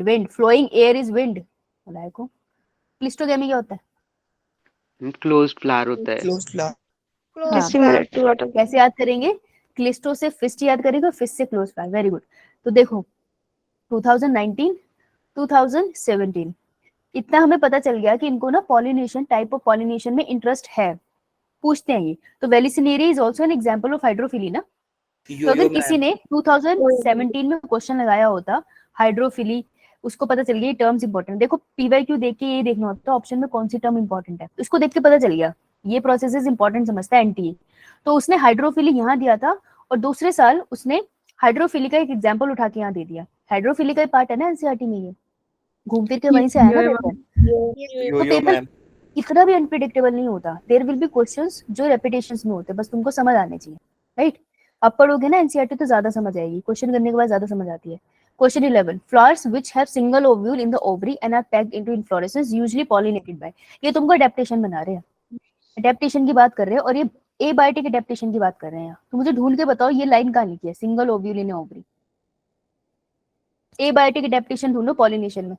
S1: wind flowing air is wind. बताया को। Cleistogamy क्या होता है?
S6: Closed flower होता है
S8: क्लोज फ्लावर
S1: हाँ,
S2: सिमिलर टू वाटर।
S1: कैसे याद करेंगे? क्लिस्टो से फिस्ट याद करेंगे, फिस्ट से क्लोज फ्लावर। Very good. तो देखो 2019 2017 इतना हमें पता चल गया कि इनको ना पॉलिनेशन, टाइप ऑफ पॉलिनेशन में इंटरेस्ट है। पूछते हैं ये। तो Vallisneria is also an example of hydrophily ना। तो
S5: Yo-yo
S1: अगर किसी
S5: man.
S1: ने 2017 में क्वेश्चन लगाया होता हाइड्रोफिली, उसको पता चल गया ये टर्म्स इंपॉर्टेंट। देखो पीवाईक्यू देख के ये देखना होता है ऑप्शन में कौन सी टर्म इंपॉर्टेंट है, उसको देख के पता चल गया ये प्रोसेसेस इंपॉर्टेंट समझता है एनटीए। तो उसने हाइड्रोफिली यहाँ दिया था और दूसरे साल उसने हाइड्रोफिली का एक एग्जाम्पल उठा के यहाँ दे दिया। हाइड्रोफिली का पार्ट है ना एनसीईआरटी में, ये घूम फिर के वहीं से आया ना पेपर। तो
S5: Yo-yo
S1: पेपर
S5: man.
S1: इतना भी अनप्रिडिक्टेबल नहीं होता। देयर विल बी क्वेश्चंस जो रेपिटेशंस में होते हैं, बस तुमको समझ आने चाहिए, राइट? अब पढ़ोगे ना एनसीईआरटी तो ज्यादा समझ आएगी, क्वेश्चन करने के बाद ज्यादा समझ आती है। Question 11, flowers which have single ovule in the ovary and are packed into inflorescence usually pollinated by. ये तुमको अडेप्टेशन बना रहे हैं, अडेप्टेशन की बात कर रहे हैं, और ये एबायोटिक अडेप्टेशन की बात कर रहे हैं। तो मुझे ढूंढ के बताओ ये लाइन कहाँ लिखी है? Single ovule in ovary, abiotic adaptation ढूंढो पॉलिनेशन में।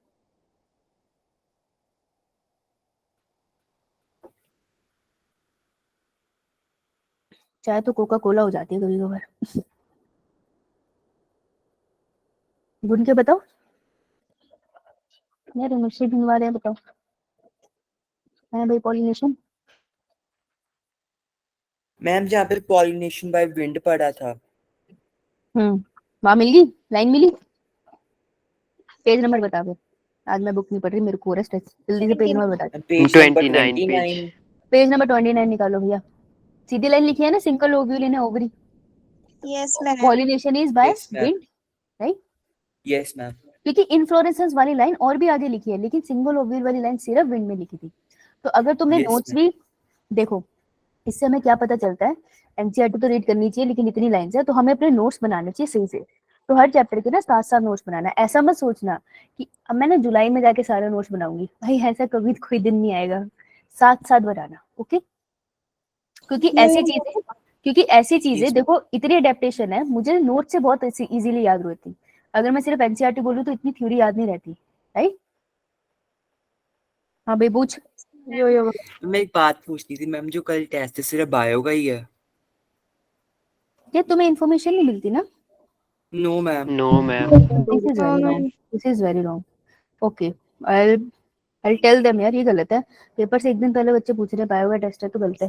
S1: चाहे तो कोका कोला हो जाती है कभी कभार। ढूंढ के बताओ यार, मुझसे ढूंढवा रहे हैं, बताओ। है भाई पॉलिनेशन।
S5: मैम जहाँ पे pollination by wind पढ़ा था.
S1: वहां मिल गई लाइन, मिली? पेज नंबर बता दो। आज मैं बुक नहीं पढ़ रही, मेरे को रेस्ट है, जल्दी से पेज नंबर बता दो।
S5: Page number
S6: 29 page
S5: 29.
S1: Page number 29 निकालो भैया। सीधी लाइन लिखी है ना, single ovule in ovary,
S3: Yes, ma'am.
S1: Pollination is by
S5: Yes, ma'am.
S1: Wind, right?
S5: Yes ma'am.
S1: क्योंकि इन्फ्लोरेसेंस वाली लाइन और भी आगे लिखी है, लेकिन सिंगल ओव्यूल वाली लाइन सिर्फ विंड में लिखी थी। तो अगर तुमने
S5: Yes,
S1: नोट्स
S5: ma'am.
S1: भी देखो, इससे हमें क्या पता चलता है? एनसीईआरटी तो रीड करनी चाहिए, लेकिन इतनी लाइंस है तो हमें अपने नोट्स बनाने चाहिए सही से। तो हर चैप्टर के ना साथ साथ नोट्स बनाना है। ऐसा मत सोचना कि अब मैं ना जुलाई में जाके सारे नोट्स बनाऊंगी, भाई ऐसा कभी कोई दिन नहीं आएगा। साथ साथ बनाना, ओके? क्योंकि ऐसी चीजें देखो, इतनी अडेप्टेशन है, मुझे नोट से बहुत इजीली याद रहती। अगर मैं सिर्फ एनसीईआरटी बोलूं तो इतनी थ्योरी याद नहीं रहती, राइट? हाँ भाई पूछ।
S5: मैं एक बात पूछनी थी मैम, जो कल टेस्ट है सिर्फ बायो का ही है?
S1: ये तुम्हें इन्फॉर्मेशन नहीं मिलती ना?
S5: No ma'am.
S6: No ma'am
S1: this is very wrong. Okay, I'll tell them यार, ये गलत है। पेपर से एक दिन पहले बच्चे पूछ रहे हैं बायो का टेस्ट है तो गलत है।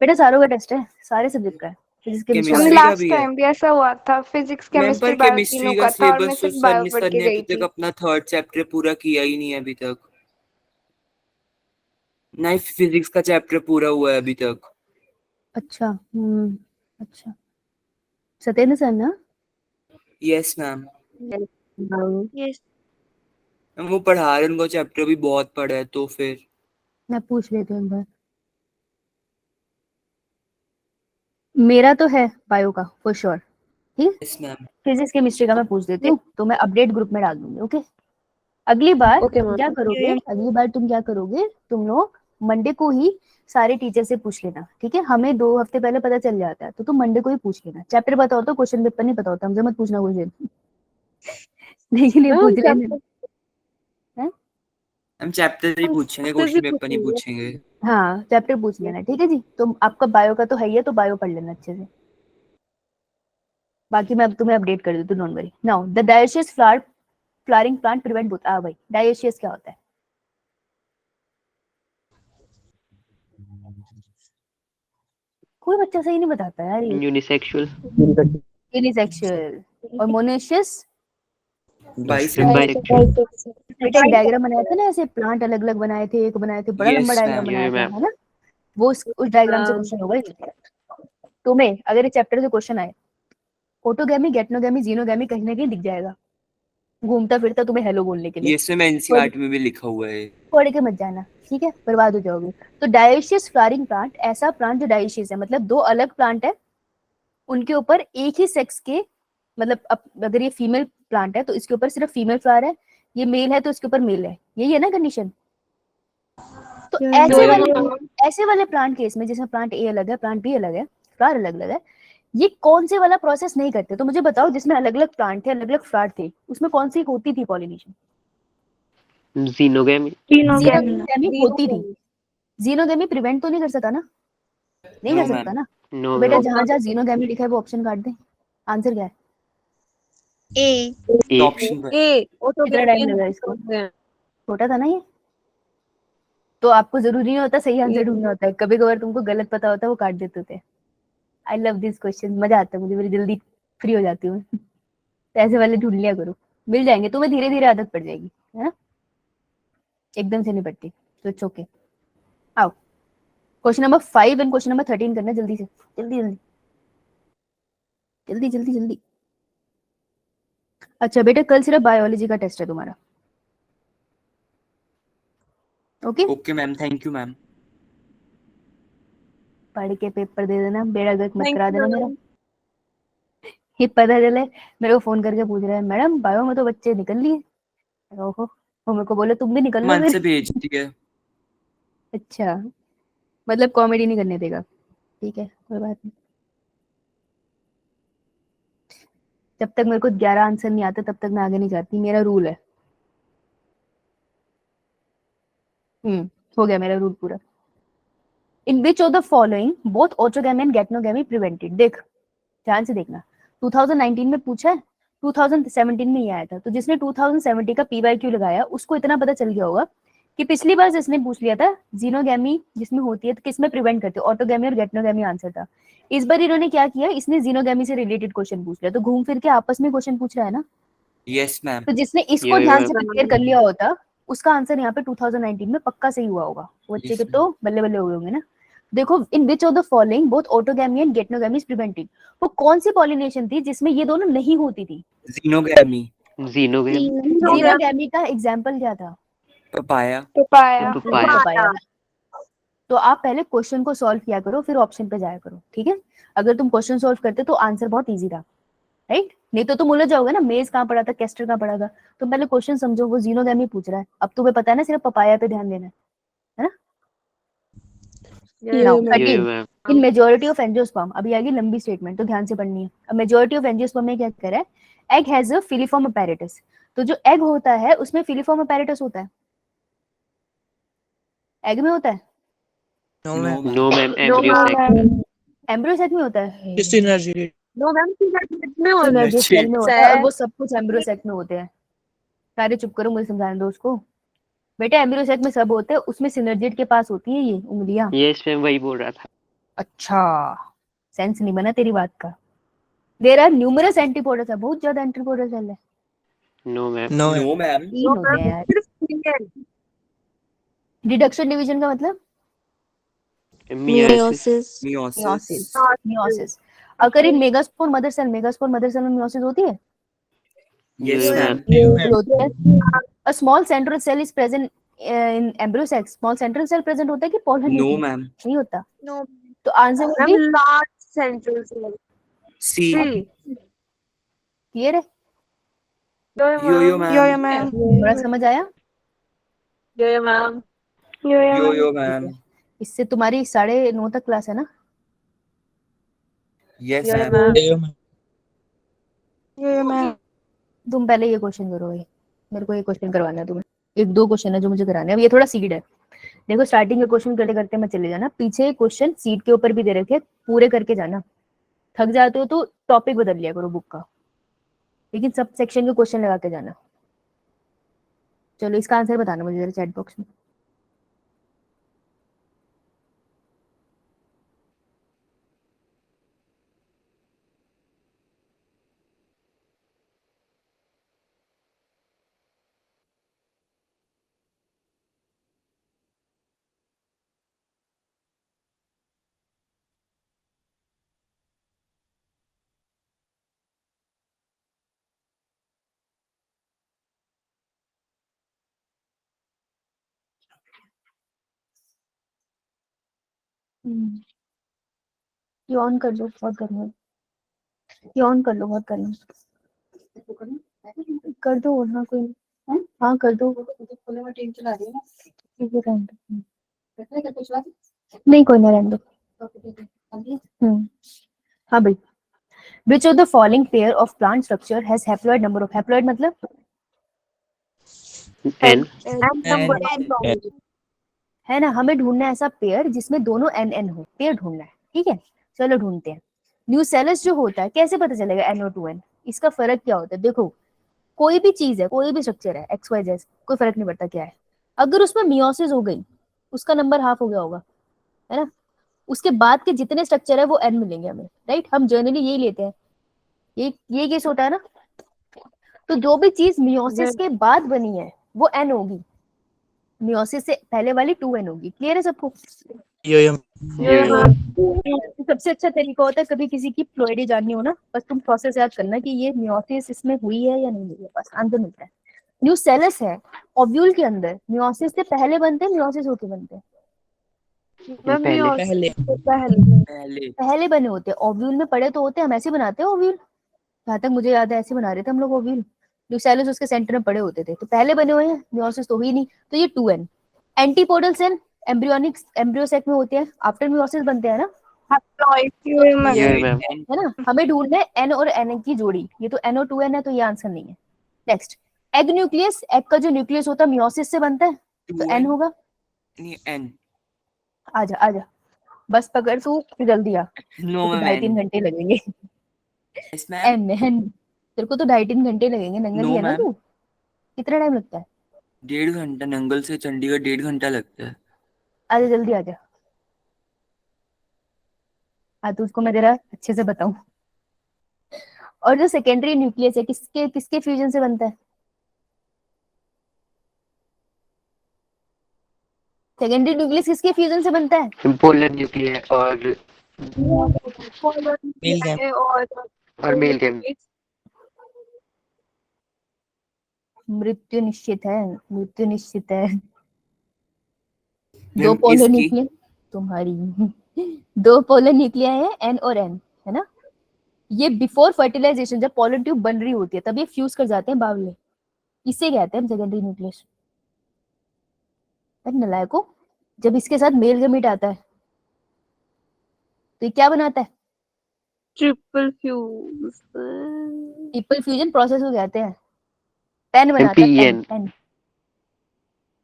S1: बेटा सारों का टेस्ट है, सारे सब्जेक्ट का है, फिजिक्स केमिस्ट्री
S5: Chemistry
S2: मैम
S5: का
S2: लास्ट
S5: भी है?
S2: टाइम भी ऐसा हुआ था, फिजिक्स
S5: मैम
S2: केमिस्ट्री
S5: पर
S2: बायो
S5: केमिस्ट्री
S2: तीनों
S5: का
S2: का था और मैं
S5: सिलेबस
S2: सिर्फ बायो पढ़ के
S5: ने
S2: गई
S5: अभी तक
S2: थी।
S5: अपना 3rd चैप्टर पूरा किया ही नहीं है अभी तक। नहीं, फिजिक्स का चैप्टर पूरा हुआ है अभी तक।
S1: अच्छा अच्छा, सत्येंद्र सर ना?
S5: Yes ma'am.
S3: Yes.
S5: वो पढ़ा रहे हैं, उनको चैप्टर भी बहुत पढ़ा है, तो फिर
S1: मैं पूछ लेती हूँ एक बार। मेरा तो है बायो का फॉर श्योर, ठीक?
S5: Yes ma'am.
S1: फिजिक्स केमिस्ट्री का मैं पूछ देती हूँ, तो मैं अपडेट ग्रुप में डाल दूंगी, ओके? अगली बार क्या करोगे? अगली बार तुम क्या करोगे? तुम लोग मंडे को ही सारे टीचर से पूछ लेना, ठीक है? हमें 2 हफ्ते पहले पता चल जाता है, तो तुम मंडे को ही पूछ लेना। चैप्टर पता होता, क्वेश्चन पेपर नहीं पता होता, हमसे मत पूछना क्वेश्चन। इसलिए पूछ लेना।
S5: हम चैप्टर ही पूछेंगे, क्वेश्चन पेपर नहीं पूछेंगे।
S1: हाँ चैप्टर पूछ लेना, ठीक है जी? तो आपका बायो का तो है ही है, तो बायो पढ़ लेना अच्छे से। बाकी मैं अब तुम्हें अपडेट कर देती हूँ, don't worry. Now the dioecious flowering plant prevent both. भाई डायोसियस क्या होता है? कोई बच्चा सही नहीं बताता यार ये।
S6: यूनिसेक्सुअल,
S1: यूनिसेक्सुअल और मोनेशियस।
S5: बाइसेक्सुअल।
S1: बेटा एक डायग्राम बनाया था ना, ऐसे प्लांट अलग अलग बनाए थे, एक बनाए थे, बड़ा
S5: Yes,
S1: लंबा डायग्राम
S5: ma'am.
S1: बनाया था,
S6: मैम।
S1: है ना? वो उस डायग्राम से क्वेश्चन होगा ये। तुम्हें अगर इस चैप्टर से क्वेश्चन आए, ऑटोगैमी, गेटनोगैमी, जीनोगैमी कहीं ना कहीं दिख जाएगा, घूमता फिरता तुम्हें हेलो बोलने के लिए।
S5: ये इसमें एनसीईआरटी में भी लिखा हुआ है।
S1: पढ़ के मत जाना, ठीक है, बर्बाद हो जाओगे। तो डायोशियस फ्लावरिंग प्लांट, ऐसा प्लांट जो डायोशियस है, मतलब दो अलग प्लांट है, उनके ऊपर एक ही सेक्स के, मतलब अगर ये फीमेल प्लांट है तो इसके ऊपर सिर्फ फीमेल फ्लावर है, ये मेल है तो इसके ऊपर मेल है, यही है ना कंडीशन? तो ऐसे वाले प्लांट केस में, जिसमें प्लांट ए अलग है, प्लांट बी अलग है, फ्लावर अलग अलग है, ये कौन से वाला प्रोसेस नहीं करते? तो मुझे बताओ, जिसमें अलग अलग प्लांट थे, अलग अलग फ्लावर थे, उसमें कौन सी होती थी पॉलिनेशन?
S6: जीनोगैमी।
S1: जीनोगैमी होती थी। जीनोगैमी प्रिवेंट तो नहीं कर सकता ना, नहीं
S5: No,
S1: कर सकता
S5: ma'am.
S1: ना।
S6: नो
S1: तो बेटा
S6: मैम।
S1: जहां जहां जीनोगैमी लिखा है वो ऑप्शन काट दे। आंसर क्या है?
S3: A.
S6: ए।
S5: ऑप्शन पर
S4: ए
S1: कितना टाइम लगा इसको? छोटा था ना ये, तो आपको जरूरी नहीं होता सही आंसर ढूंढना होता है, कभी कभार तुमको गलत पता होता है, वो काट देते थे। आई लव दिस क्वेश्चन, मजा आता है मुझे, मेरी जल्दी फ्री हो जाती हूँ। तो ऐसे वाले ढूंढ लिया करो, मिल जाएंगे तुम्हें, धीरे धीरे आदत पड़ जाएगी, है ना? एकदम से नहीं पड़ती, तो इट्स ओके। आओ question number 5 and question number 13 करना जल्दी से, जल्दी जल्दी जल्दी जल्दी जल्दी। अच्छा बेटा, कल सिर्फ बायोलॉजी का टेस्ट है तुम्हारा, okay?
S5: Okay ma'am, thank you ma'am.
S1: पढ़ के पेपर दे देना, बेड़ा गर्क मत करा देना मेरा। ये पता चले मेरे को फोन करके पूछ रहे हैं, मैडम बायो में तो बच्चे निकल लिए। ओहो, वो मेरे को बोले तुम भी निकल लो
S5: मन
S1: फिर।
S5: से भेज दिया।
S1: अच्छा, मतलब कॉमेडी नहीं करने देगा, ठीक है, कोई बात नहीं। जब तक मेरे को 11 आंसर नहीं आते तब तक मैं आगे नहीं जाती, मेरा रूल है। हो गया मेरा रूल पूरा। In which of the following both autogamy and geitonogamy prevented? देख ध्यान से देखना, 2019 में पूछा है, 2017 में ये आया था, तो जिसने 2070 का PYQ लगाया उसको इतना पता चल गया होगा कि पिछली बार जिसने पूछ लिया था जीनोगैमी जिसमें होती है तो किसमें प्रिवेंट करते हैं, ऑटोगैमी और गेटनोगैमी आंसर था। इस बार इन्होंने क्या किया, इसने जीनोगैमी से रिलेटेड क्वेश्चन पूछ लिया, तो घूम फिर के आपस में क्वेश्चन पूछ रहा है ना।
S5: Yes ma'am.
S1: तो जिसने इसको
S6: ये
S1: ध्यान से
S6: मैम।
S1: प्रिपेयर कर लिया होता, उसका आंसर यहाँ पे 2019 में पक्का सही हुआ होगा। वो बच्चे के
S5: Yes,
S1: तो बल्ले बल्ले हुए होंगे ना। देखो, in which of the following both autogamy and geitonogamy is prevented, वो कौन सी पॉलिनेशन थी जिसमें ये दोनों नहीं होती थी?
S5: जीनोगैमी।
S6: जीनोगैमी।
S1: जीनोगैमी का एग्जांपल क्या था?
S5: पपाया।
S2: papaya,
S6: papaya.
S1: तो आप पहले क्वेश्चन को सॉल्व किया करो, फिर ऑप्शन पे जाया करो, ठीक है? अगर तुम क्वेश्चन सॉल्व करते तो आंसर बहुत इजी था, राइट? नहीं तो तुम उलझ जाओगे ना, मेज कहाँ पड़ा था, कैस्टर कहाँ पड़ा था। तुम पहले क्वेश्चन समझो, वो जीनोगैमी पूछ रहा है, अब तुम्हें पता है ना, सिर्फ पपाया पे ध्यान देना है ना? नाउ
S6: ये
S1: 13,
S6: ma'am.
S1: In majority of angiosperm, अभी आएगी लंबी स्टेटमेंट तो ध्यान से पढ़नी है। अब मेजॉरिटी ऑफ एंजियोस्पर्म में क्या कह रहा है, egg has a filiform apparatus, तो जो एग होता है उसमें फिलीफॉर्म अपैरेटस होता है, एग में होता है,
S8: No,
S5: no
S8: ma'am.
S5: Ma'am.
S6: No ma'am, embryo sac.
S1: Embryo sac में होता है,
S8: Just synergy.
S4: नो मैम, में होता
S1: सिनर्जी सेल में होता है, और
S4: है।
S1: वो सब कुछ एम्ब्रियो सेक में होते हैं। सारे चुप करो, मुझे समझाने दो उसको। बेटा एम्ब्रियो सेक में सब होते हैं, उसमें सिनर्जिड के पास होती है ये उंगलियां।
S6: यस मैम, वही बोल रहा था।
S1: अच्छा, सेंस नहीं बना तेरी बात का। देयर आर न्यूमरस एंटीपोडा है, बहुत ज्यादा एंटीपोडा सेल है।
S6: No ma'am.
S8: No, ma'am.
S5: No ma'am.
S1: तीन हो गया यार।
S4: सिर्फ फीमेल।
S1: डिडक्शन डिवीजन का मतलब
S6: मियोसिस।
S5: मियोसिस।
S1: मियोसिस, मियोसिस अगर in megaspore mother cell, megaspore mother cell में मियोसिस होती है,
S5: यस मैम।
S1: होती है। A small central cell is present in embryo sac, small central cell present होता है कि पोलर
S5: नो
S1: न्यूक्लियस?
S5: मैम।
S1: नहीं होता।
S3: No.
S1: तो answer would
S4: ma'am
S1: be
S4: large central cell.
S5: C.
S4: C.
S1: Clear है?
S5: Yo yo ma'am.
S3: Yo-yo, ma'am.
S1: थोड़ा समझ आया?
S4: ये मैम।
S5: यो यो
S1: ठीक
S5: मैम।
S1: है, इससे तुम्हारी 9:30 तक क्लास है ना?
S5: यस
S4: ये
S5: ma'am.
S4: Ma'am.
S8: Yeah, ma'am.
S3: Yo-yo, ma'am.
S1: तुम पहले ये क्वेश्चन करो भाई, मेरे को ये क्वेश्चन करवाना है तुम्हें। एक दो क्वेश्चन है जो मुझे कराने हैं, अब ये थोड़ा सीड है। देखो स्टार्टिंग के क्वेश्चन करते करते मत चले जाना, पीछे क्वेश्चन सीट के ऊपर भी दे रखे, पूरे करके जाना। थक जाते हो तो टॉपिक बदल लिया करो बुक का, लेकिन सब सेक्शन के क्वेश्चन लगा के जाना। चलो इसका आंसर बताना मुझे जरा चैट बॉक्स में। ये ऑन कर लो, बहुत गर्मी है। ये ऑन कर लो, बहुत गर्मी है। कर दो ना, कोई हाँ कर दो। ठीक है, रहने दो। नहीं कोई ना, रहने दो। हाँ भाई, which of the following pair of plant structure has haploid number of haploid मतलब
S6: N.
S4: number
S1: है ना, हमें ढूंढना है ऐसा पेयर जिसमें दोनों एन एन हो, पेयर ढूंढना है, ठीक है। चलो ढूंढते हैं। न्यूसेलस जो होता है, कैसे पता चलेगा NO2N? इसका फर्क क्या होता है? देखो, कोई भी चीज है, कोई भी स्ट्रक्चर है, XYZ, कोई फर्क नहीं पड़ता क्या है, अगर उसमें मियोसिस हो गई, उसका नंबर हाफ हो गया होगा, है ना। उसके बाद के जितने स्ट्रक्चर है वो N मिलेंगे हमें, राइट। हम जनरली यही लेते हैं, ये केस होता है ना। तो जो भी चीज मियोसिस के बाद बनी है वो N होगी, मियोसिस से पहले वाली 2N होगी। क्लियर है सबको?
S6: Yeah.
S1: सबसे अच्छा तरीका होता है कभी किसी की प्लोइडी जाननी हो ना, बस तुम प्रोसेस याद करना कि ये मियोसिस इसमें हुई है या नहीं हुई है, बस आंसर मिलता है। न्यूसेलस है, ओव्यूल के अंदर मियोसिस से पहले बनते हैं, मियोसिस होके बनते हैं?
S6: पहले
S1: पहले बने होते हैं, ओव्यूल में पड़े तो होते हैं, हम ऐसे बनाते हैं ओव्यूल, जहाँ तक मुझे याद है ऐसे बना रहे थे हम लोग ओव्यूल। न्यूसेलस उसके सेंटर में पड़े होते थे, तो पहले बने हुए हैं, मियोसिस तो हुई नहीं, तो ये 2N। Antipodal cell embryonic embryo sac में होते हैं, आफ्टर मियोसिस बनते हैं ना,
S6: Yeah, ma'am.
S1: है ना। हमें ढूंढना है N और N की जोड़ी, ये तो NO2N है, तो ये आंसर नहीं है। नेक्स्ट, एग न्यूक्लियस, एग का जो न्यूक्लियस होता है मियोसिस से बनता है, तो N होगा।
S5: नहीं N।
S1: आजा आजा, बस पकड़ तू, फिर जल्दी आ,
S5: नो
S1: तो
S5: मैम
S1: 2.5-3 घंटे लगेंगे।
S5: Yes ma'am.
S1: N तेरे को तो 2.5-3 घंटे लगेंगे, नंगल ही
S5: नो
S1: है ना
S5: मैम,
S1: तू। कितना टाइम लगता है?
S5: 1.5 घंटा, नंगल से चंडीगढ़ 1.5 घंटा लगता है।
S1: आजा जल्दी आजा, तो उसको मैं जरा अच्छे से बताऊं। और जो सेकेंडरी न्यूक्लियस है, किसके किसके फ्यूजन से बनता है? सेकेंडरी न्यूक्लियस किसके फ्यूजन से बनता है?
S6: Polar nuclei और मेल गैम।
S1: मृत्यु निश्चित है, मृत्यु निश्चित है। दो
S5: मैम
S1: पोलर
S5: इसकी
S1: न्यूक्लियस तुम्हारी, दो पोलर न्यूक्लिया है N और N, है ना। ये बिफोर फर्टिलाइजेशन, जब पोलर ट्यूब बन रही होती है तब ये फ्यूज कर जाते हैं बावले, इसे कहते हैं सेकेंडरी न्यूक्लियस। नलायको, जब इसके साथ मेल गमीट आता है तो ये क्या बनाता है?
S4: Triple fuse
S1: triple fusion process को कहते हैं। पेन बनाता है, पेन
S6: PN.
S1: पेन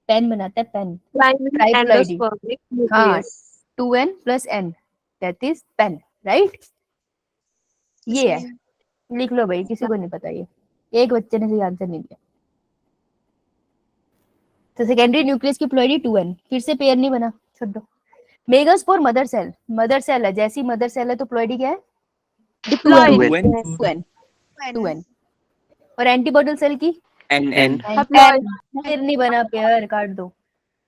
S1: पेन बनाता है, पेन।
S4: प्राइमरी
S1: ट्राइप्लॉइडी,
S4: एंडोस्पर्मिक
S1: हाँ,
S4: nucleus
S1: 2N + N, that is PEN, right. ये है, लिख लो भाई, किसी को नहीं पता ये, एक बच्चे ने सही आंसर नहीं दिया। तो सेकेंडरी न्यूक्लियस की प्लॉइडी 2N, फिर से पेयर नहीं बना, छोड़ दो। Megaspore mother cell, mother cell है, जैसी मदर सेल है तो प्लॉइडी क्या है?
S4: Diploid
S5: 2N
S1: 2N। और एंटीबॉडल सेल की
S5: N
S4: हैप्लॉइड
S1: फिर नहीं बना पेयर, काट दो।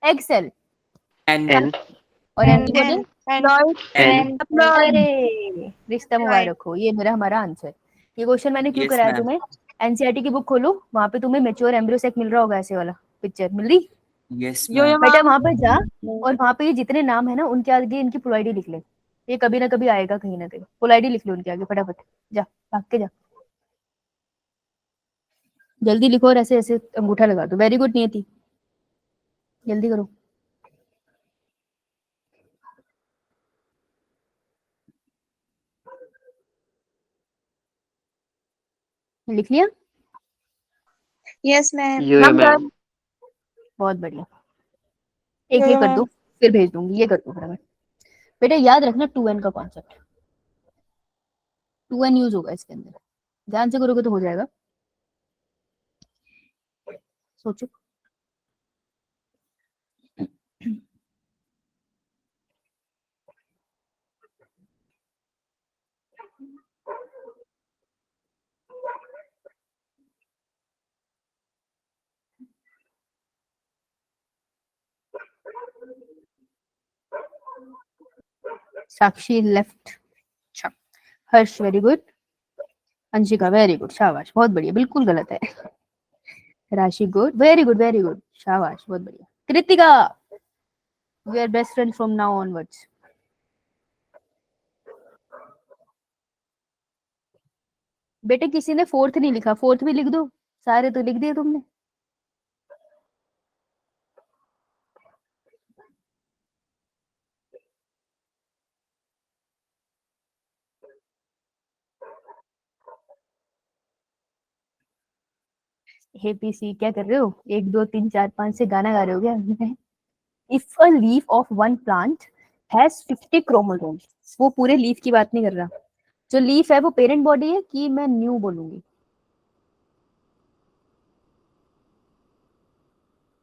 S1: Egg cell
S6: N.
S1: और एंटीबॉडल
S6: N.
S1: अरे रिश्ता मुबारक हो, ये मेरा हमारा आंसर। ये क्वेश्चन मैंने क्यों
S5: Yes,
S1: कराया
S5: ma'am.
S1: तुम्हें? एनसीईआरटी की बुक खोलो, वहां पे तुम्हें मैच्योर एम्ब्रियो सेक मिल रहा होगा, ऐसे वाला पिक्चर मिल रही।
S5: यस
S4: यो यो
S5: मैम।
S1: बेटा वहां पे जा, और वहां पे ये जितने नाम है ना उनके आगे इनकी पोलाइडी लिख ले, ये कभी ना कभी आएगा कहीं ना कहीं, पोलाइडी लिख लो उनके आगे फटाफट, जा भाग के जा, जल्दी लिखो, और ऐसे ऐसे अंगूठा लगा दो। वेरी गुड नियति, जल्दी करो। लिख लिया?
S3: Yes, ma'am.
S6: Yo, ma'am.
S1: बहुत बढ़िया, एक ये कर दो, फिर भेज दूंगी, ये कर दो फटाफट। बेटा याद रखना 2N का कॉन्सेप्ट, 2N यूज होगा इसके अंदर, ध्यान से करोगे तो हो जाएगा। सोचो। Sakshi left, Harsh very good, Anshika very good, शाबाश, बहुत बढ़िया, बिल्कुल गलत है। Rashi good, very good very good, शाबाश, बहुत बढ़िया। Kritika, we are best friend from now onwards. बेटे किसी ने फोर्थ नहीं लिखा, फोर्थ भी लिख दो, सारे तो लिख दिए तुमने। हे पीसी क्या कर रहे हो, 1 2 3 4 5 से गाना गा रहे हो क्या? If a leaf of one plant has 50 chromosomes, वो पूरे लीफ की बात नहीं कर रहा, जो लीफ है वो पेरेंट बॉडी है कि मैं न्यू बोलूंगी?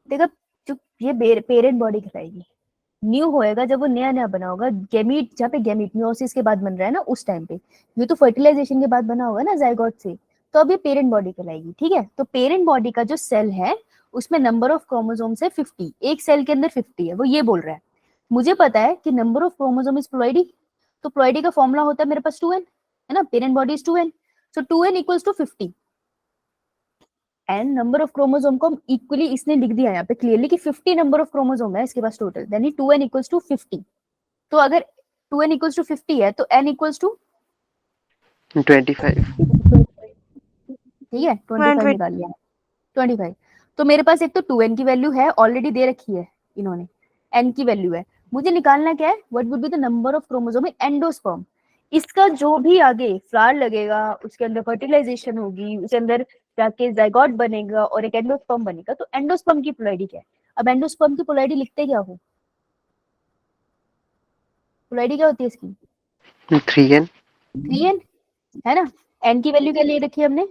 S1: देखो जो ये पेरेंट बॉडी कहलाएगी, न्यू होएगा जब वो नया नया बना होगा, गैमीट जहाँ पे गैमीट मियोसिस के बाद बन रहा है ना उस टाइम पे, ये तो फर्टिलाइजेशन के बाद बना होगा ना जाइगोट से, तो अब ये पेरेंट बॉडी कहलाएगी। ठीक है, तो पेरेंट बॉडी का जो सेल है उसमें नंबर ऑफ क्रोमोसोम्स है 50, एक सेल के अंदर 50 है, वो ये बोल रहा है। मुझे पता है कि number of chromosome is ploidy, तो प्लॉइडी का फॉर्मूला होता है मेरे पास 2n, है ना, parent body is 2n, so 2n equals to 50। And number of chromosome को हम इक्वली इसने लिख दिया यहाँ पे क्लियरली कि 50 नंबर ऑफ क्रोमोसोम है इसके पास टोटल, यानी 2n इक्वल्स टू 50। तो अगर 2n इक्वल्स टू 50 है तो n इक्वल्स टू
S6: 25.
S1: ठीक है 25 निकाल लिया 25। तो मेरे पास एक तो 2n की वैल्यू है ऑलरेडी दे रखी है इन्होंने, n की वैल्यू है, मुझे निकालना क्या है, what would be the number of chromosome in endosperm. इसका जो भी आगे फ्लावर लगेगा उसके अंदर फर्टिलाइजेशन होगी, उसके अंदर जाके जाइगोट बनेगा और एक एंडोस्पर्म बनेगा, तो एंडोस्पर्म की पोलैरिटी क्या है? अब एंडोस्पर्म की पोलैरिटी लिखते क्या हो, पोलैरिटी क्या होती है इसकी?
S6: 3n.
S1: 3n, है ना। n की वैल्यू क्या ले रखी है हमने?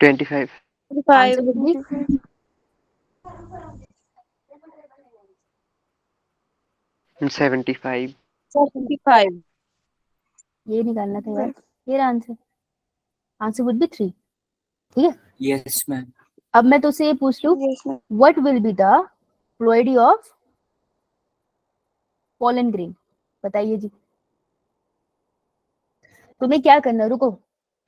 S6: 25.
S1: Answer would be
S6: 75.
S4: 75.
S1: ये निकालना था यार, ये आंसर, आंसर वुड बी 3। ठीक है,
S5: यस मैम।
S1: अब मैं तुझसे ये पूछ लूं,
S3: Yes, ma'am.
S1: What will be the ploidy of pollen grain, बताइए जी। तुम्हें क्या करना है, रुको,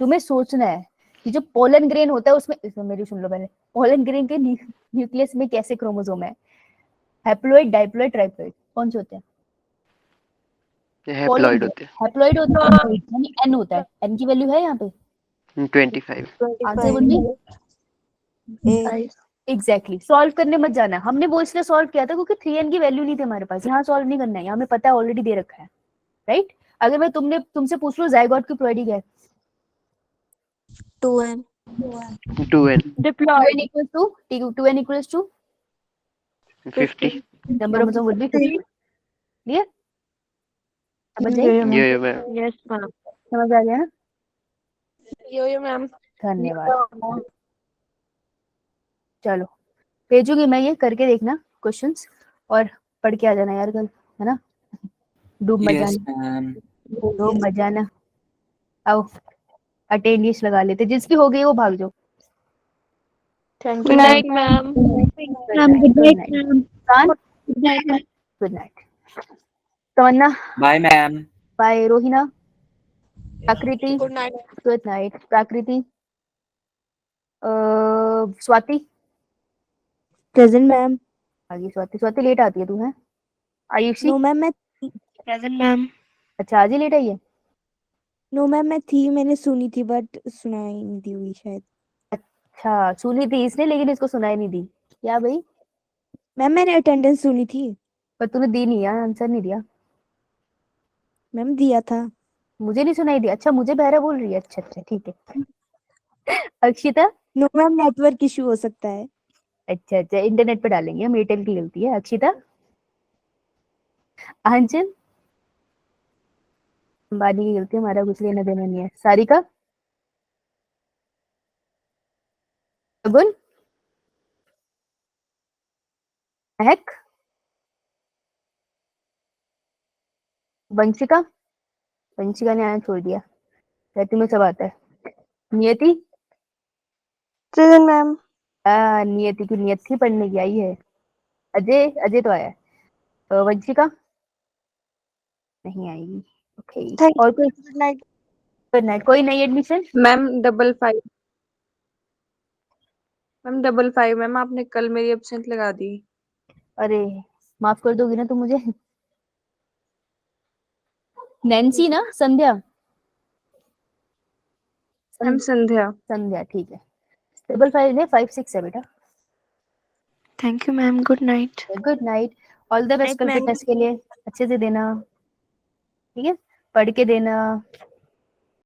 S1: तुम्हें सोचना है कि जो पोलन ग्रेन होता है इसमें मेरी सुन लो पहले, पोलन ग्रेन के न्यूक्लियस में कैसे क्रोमोसोम है, हैप्लॉइड, डाइप्लॉइड, ट्राइप्लॉइड, कौन से होते हैं?
S6: हैप्लॉइड होते
S1: हैप्लॉइड होता है, यानी n होता है, n की वैल्यू है यहाँ पे,
S6: हैं. 25.
S1: Answer would B exactly. Solve करने मत जाना, हमने वो इसलिए सॉल्व किया था क्योंकि 3n की वैल्यू नहीं थी हमारे पास, यहाँ सॉल्व नहीं करना है, हमें पता है ऑलरेडी दे रखा है, राइट। अगर मैं तुमसे पूछ लूं जाइगोट की प्लॉइडी क्या है?
S6: 2n.
S1: 2n equals to 2n equals to
S6: 50.
S1: number of would be 50, clear? समझ गए?
S6: Yeah, ma'am.
S4: Yes, ma'am.
S1: समझ आ गया ना?
S4: Yo, ma'am.
S1: धन्यवाद। चलो भेजूंगी मैं, ये करके देखना क्वेश्चंस और पढ़ के आ जाना यार कल, है ना, डूब मत
S5: यस
S1: जाना,
S5: मैम।
S1: डूब मत जाना। आओ अटेंडेंस लगा लेते, जिसकी हो गई वो भाग जाओ।
S4: Thank you. Good night, ma'am.
S1: Good night Tamanna,
S5: bye ma'am.
S1: Bye Rohina, Prakriti,
S4: Good night.
S1: Good night Prakriti, Swati,
S9: present ma'am.
S1: आगे स्वाति, स्वाति लेट आती है तू, है आयुषी?
S9: नो मैम मैं
S2: प्रेजेंट मैम।
S1: अच्छा आज ही लेट आई है?
S9: नो मैम मैं थी, मैंने सुनी थी बट सुनाई नहीं दी हुई शायद।
S1: अच्छा सुनी थी इसने लेकिन इसको सुनाई नहीं दी, क्या भाई?
S9: मैम मैंने अटेंडेंस सुनी थी।
S1: पर तूने दी नहीं यार, आंसर नहीं दिया।
S9: मैम दिया था।
S1: मुझे नहीं सुनाई दिया, अच्छा मुझे बहरा बोल रही है, अच्छा अच्छा ठीक है। Akshita?
S9: No ma'am network issue हो सकता है।
S1: अच्छा अच्छा इंटरनेट पे डालेंगे हम, एयरटेल की गलती है। अक्षिता? आंचल? अंबानी की गलती है, हमारा कुछ लेना देना नहीं है। सारिका? अगुन? महक? वंशिका? वंशिका ने आना छोड़ दिया, कहती में सब आता है। नियति?
S2: Present ma'am.
S1: नियति की नियत थी पढ़ने की, आई है। अजय? अजय तो आया है। वंशिका नहीं आएगी, ओके।
S2: Thank
S1: और कोई?
S2: Good night.
S1: Good night. कोई नई एडमिशन?
S4: मैम 55. मैम 55. मैम आपने कल मेरी एब्सेंट लगा दी.
S1: अरे माफ कर दोगी ना तुम मुझे? नैन्सी ना? संध्या?
S4: मैम संध्या।
S1: संध्या, ठीक है। टेबल 5 ने 5 6 है बेटा।
S2: Thank you ma'am, good night.
S1: Good night, all the best
S9: Night,
S1: कल के
S9: ma'am.
S1: टेस्ट के लिए, अच्छे से देना, ठीक है, पढ़ के देना।